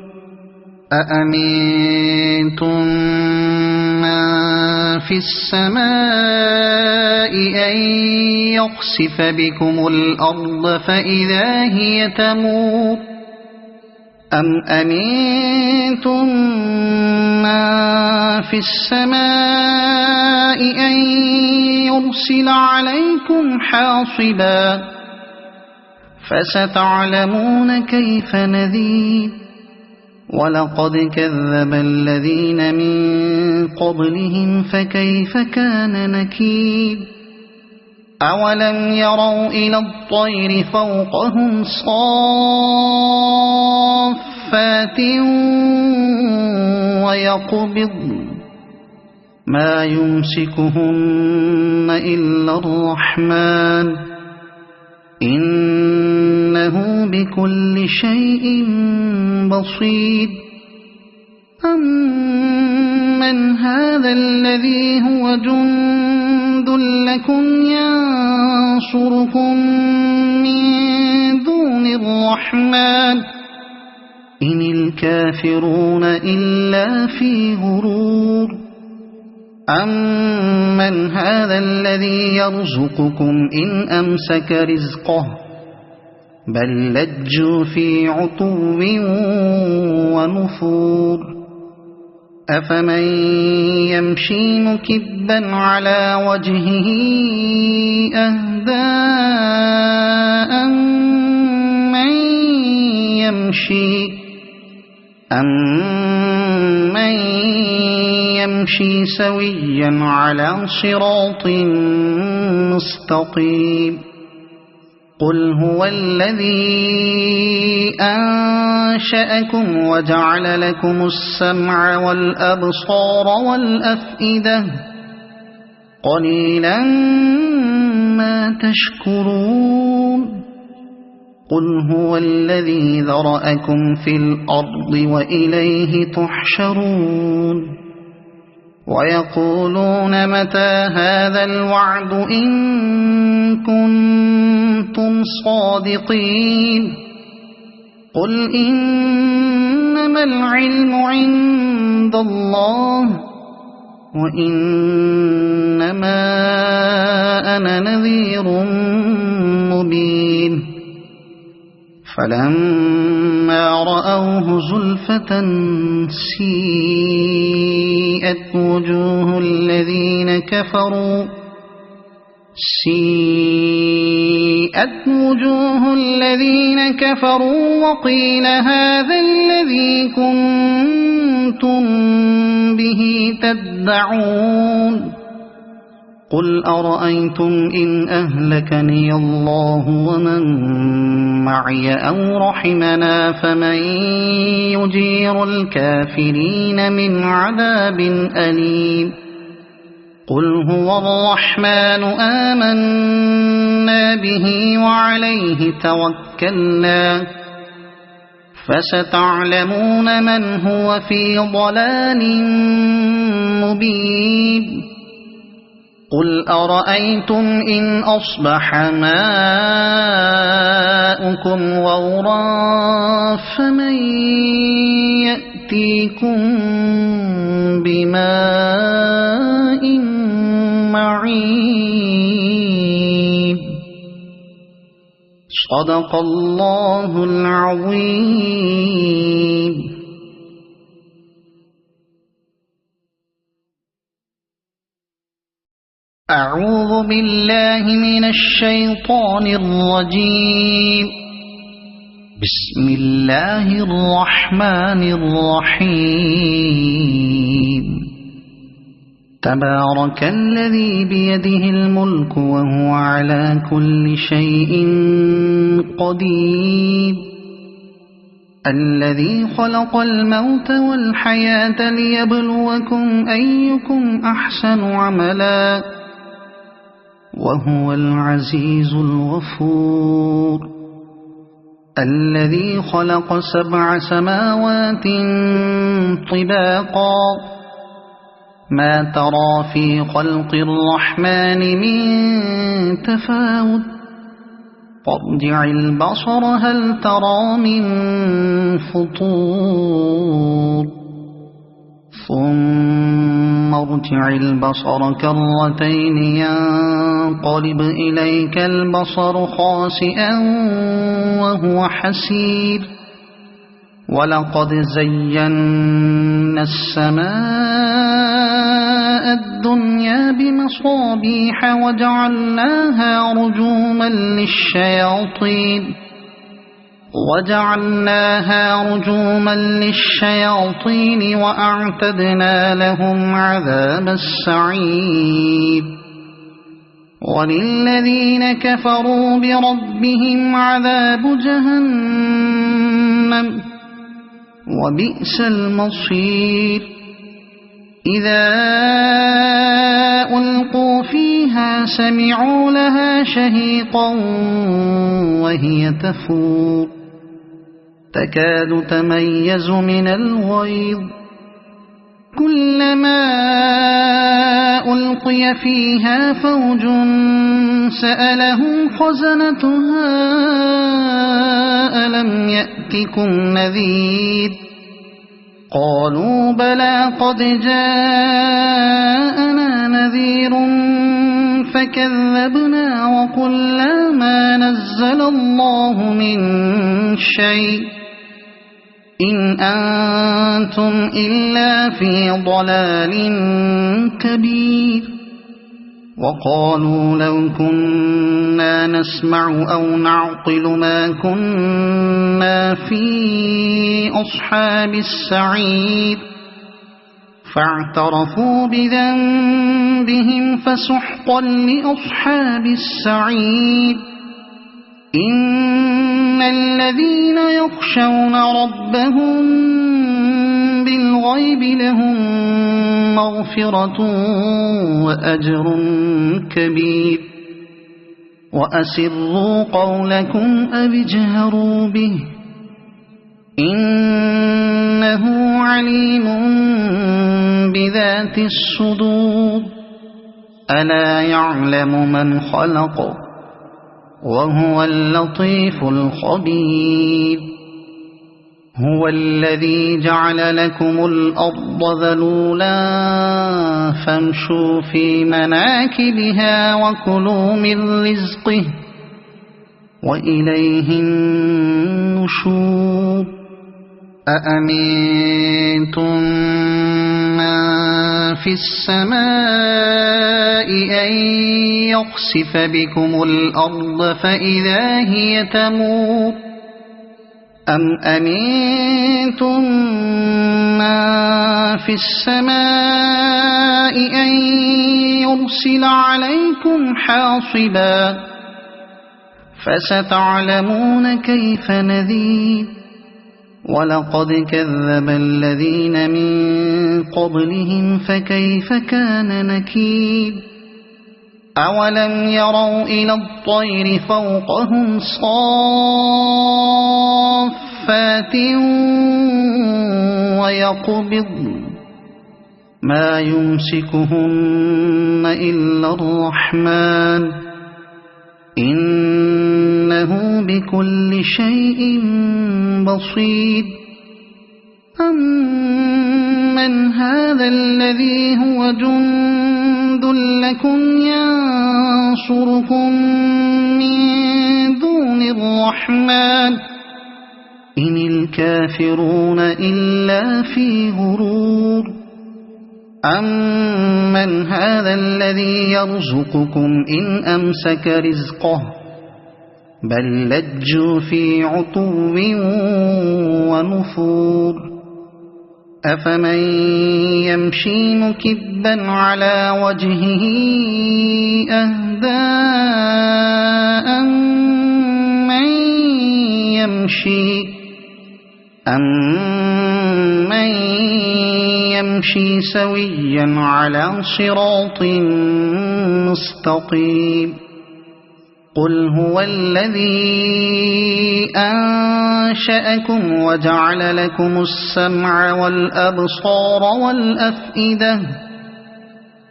أأمنتم من في السماء أن يخسف بكم الأرض فإذا هي تمور أم أمنتم من في السماء أن يرسل عليكم حاصبا فستعلمون كيف نذير ولقد كذب الذين من قبلهم فكيف كان نكير أولم يروا إلى الطير فوقهم صافات ويقبض ما يمسكهن إلا الرحمن إنه بكل شيء بصير أمن هذا الذي هو جند لكم ينصركم من دون الرحمن إن الكافرون إلا في غرور أمن هذا الذي يرزقكم إن أمسك رزقه بل لجوا في عتو ونفور أفمن يمشي مكبا على وجهه أهدى أمن يمشي سويا على صراط مستقيم قل هو الذي أنشأكم وجعل لكم السمع والأبصار والأفئدة قليلا ما تشكرون قل هو الذي ذرأكم في الأرض وإليه تحشرون ويقولون متى هذا الوعد إن كنتم صادقين قل إنما العلم عند الله وإنما أنا نذير مبين فلما رأوه زلفة سيئت وجوه الذين كفروا وقيل هذا الذي كنتم به تدعون قل أرأيتم إن أهلكني الله ومن معي أو رحمنا فمن يجير الكافرين من عذاب أليم قل هو الرحمن آمنا به وعليه توكلنا فستعلمون من هو في ضلال مبين قل أرأيتم إن أصبح ماؤكم غورا فمن يأتيكم بماء معين صدق الله العظيم. أعوذ بالله من الشيطان الرجيم. بسم الله الرحمن الرحيم. تبارك الذي بيده الملك وهو على كل شيء قدير الذي خلق الموت والحياة ليبلوكم أيكم أحسن عملا وهو العزيز الغفور الذي خلق 7 سماوات طباقا ما ترى في خلق الرحمن من تفاوت فارجع البصر هل ترى من فطور ثم ارجع البصر كرتين ينقلب إليك البصر خاسئا وهو حسير ولقد زينا السماء الدنيا بمصابيح وجعلناها رجوما للشياطين وأعتدنا لهم عذاب السعير وللذين كفروا بربهم عذاب جهنم وبئس المصير إذا ألقوا فيها سمعوا لها شهيقا وهي تفور تكاد تميز من الغيظ كلما ألقي فيها فوج سألهم خزنتها ألم يأتكم نذير قالوا بلى قد جاءنا نذير فكذبنا وقلنا ما نزل الله من شيء إن أنتم إلا في ضلال كبير وقالوا لو كنا نسمع أو نعقل ما كنا في أصحاب السعير فاعترفوا بذنبهم فسحقا لأصحاب السعير إن الذين يخشون ربهم بالغيب لهم مغفرة وأجر كبير وأسروا قولكم أو اجهروا به إنه عليم بذات الصدور ألا يعلم من خلق وهو اللطيف الخبير هو الذي جعل لكم الأرض ذلولا فامشوا في مناكبها وكلوا من رزقه وإليه النشور أأمنتم من في السماء أن يخسف بكم الأرض فإذا هي تمور أم أمنتم من في السماء أن يرسل عليكم حاصبا فستعلمون كيف نذير ولقد كذب الذين من قبلهم فكيف كان نكير أولم يروا إلى الطير فوقهم صافات ويقبض ما يمسكهن إلا الرحمن إنه بكل شيء بصير أمن هذا الذي هو جند لكم ينصركم من دون الرحمن إن الكافرون إلا في غرور أمن هذا الذي يرزقكم إن أمسك رزقه بل لجوا في عتو ونفور أفمن يمشي مكبا على وجهه أهدى أمن يمشي سويا على صراط مستقيم قل هو الذي أنشأكم وجعل لكم السمع والأبصار والأفئدة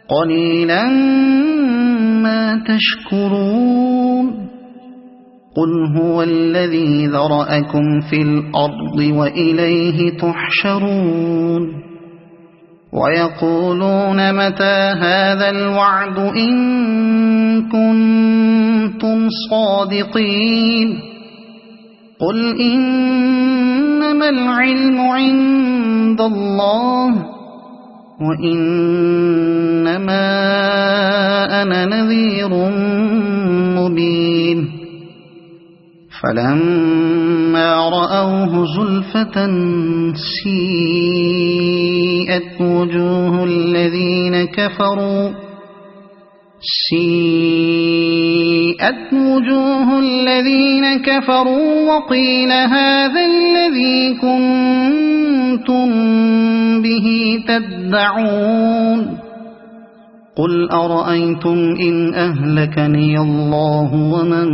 قليلا ما تشكرون قل هو الذي ذرأكم في الأرض وإليه تحشرون ويقولون متى هذا الوعد إن كنتم صادقين قل إنما العلم عند الله وإنما أنا نذير مبين فلما رأوه زلفة سيئت وجوه الذين كفروا وقيل هذا الذي كنتم به تدعون قل أرأيتم إن أهلكني الله ومن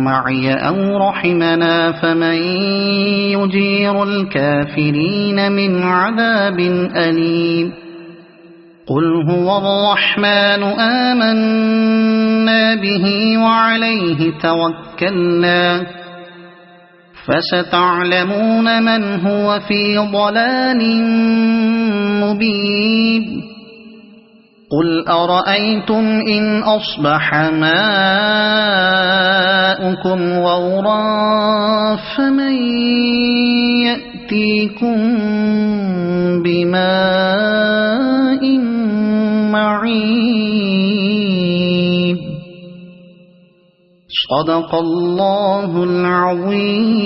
معي أو رحمنا فمن يجير الكافرين من عذاب أليم قل هو الرحمن آمنا به وعليه توكلنا فستعلمون من هو في ضلال مبين قل أرأيتم إن أصبح ماؤكم غورا فمن يأتيكم بماء معين. صدق الله العظيم.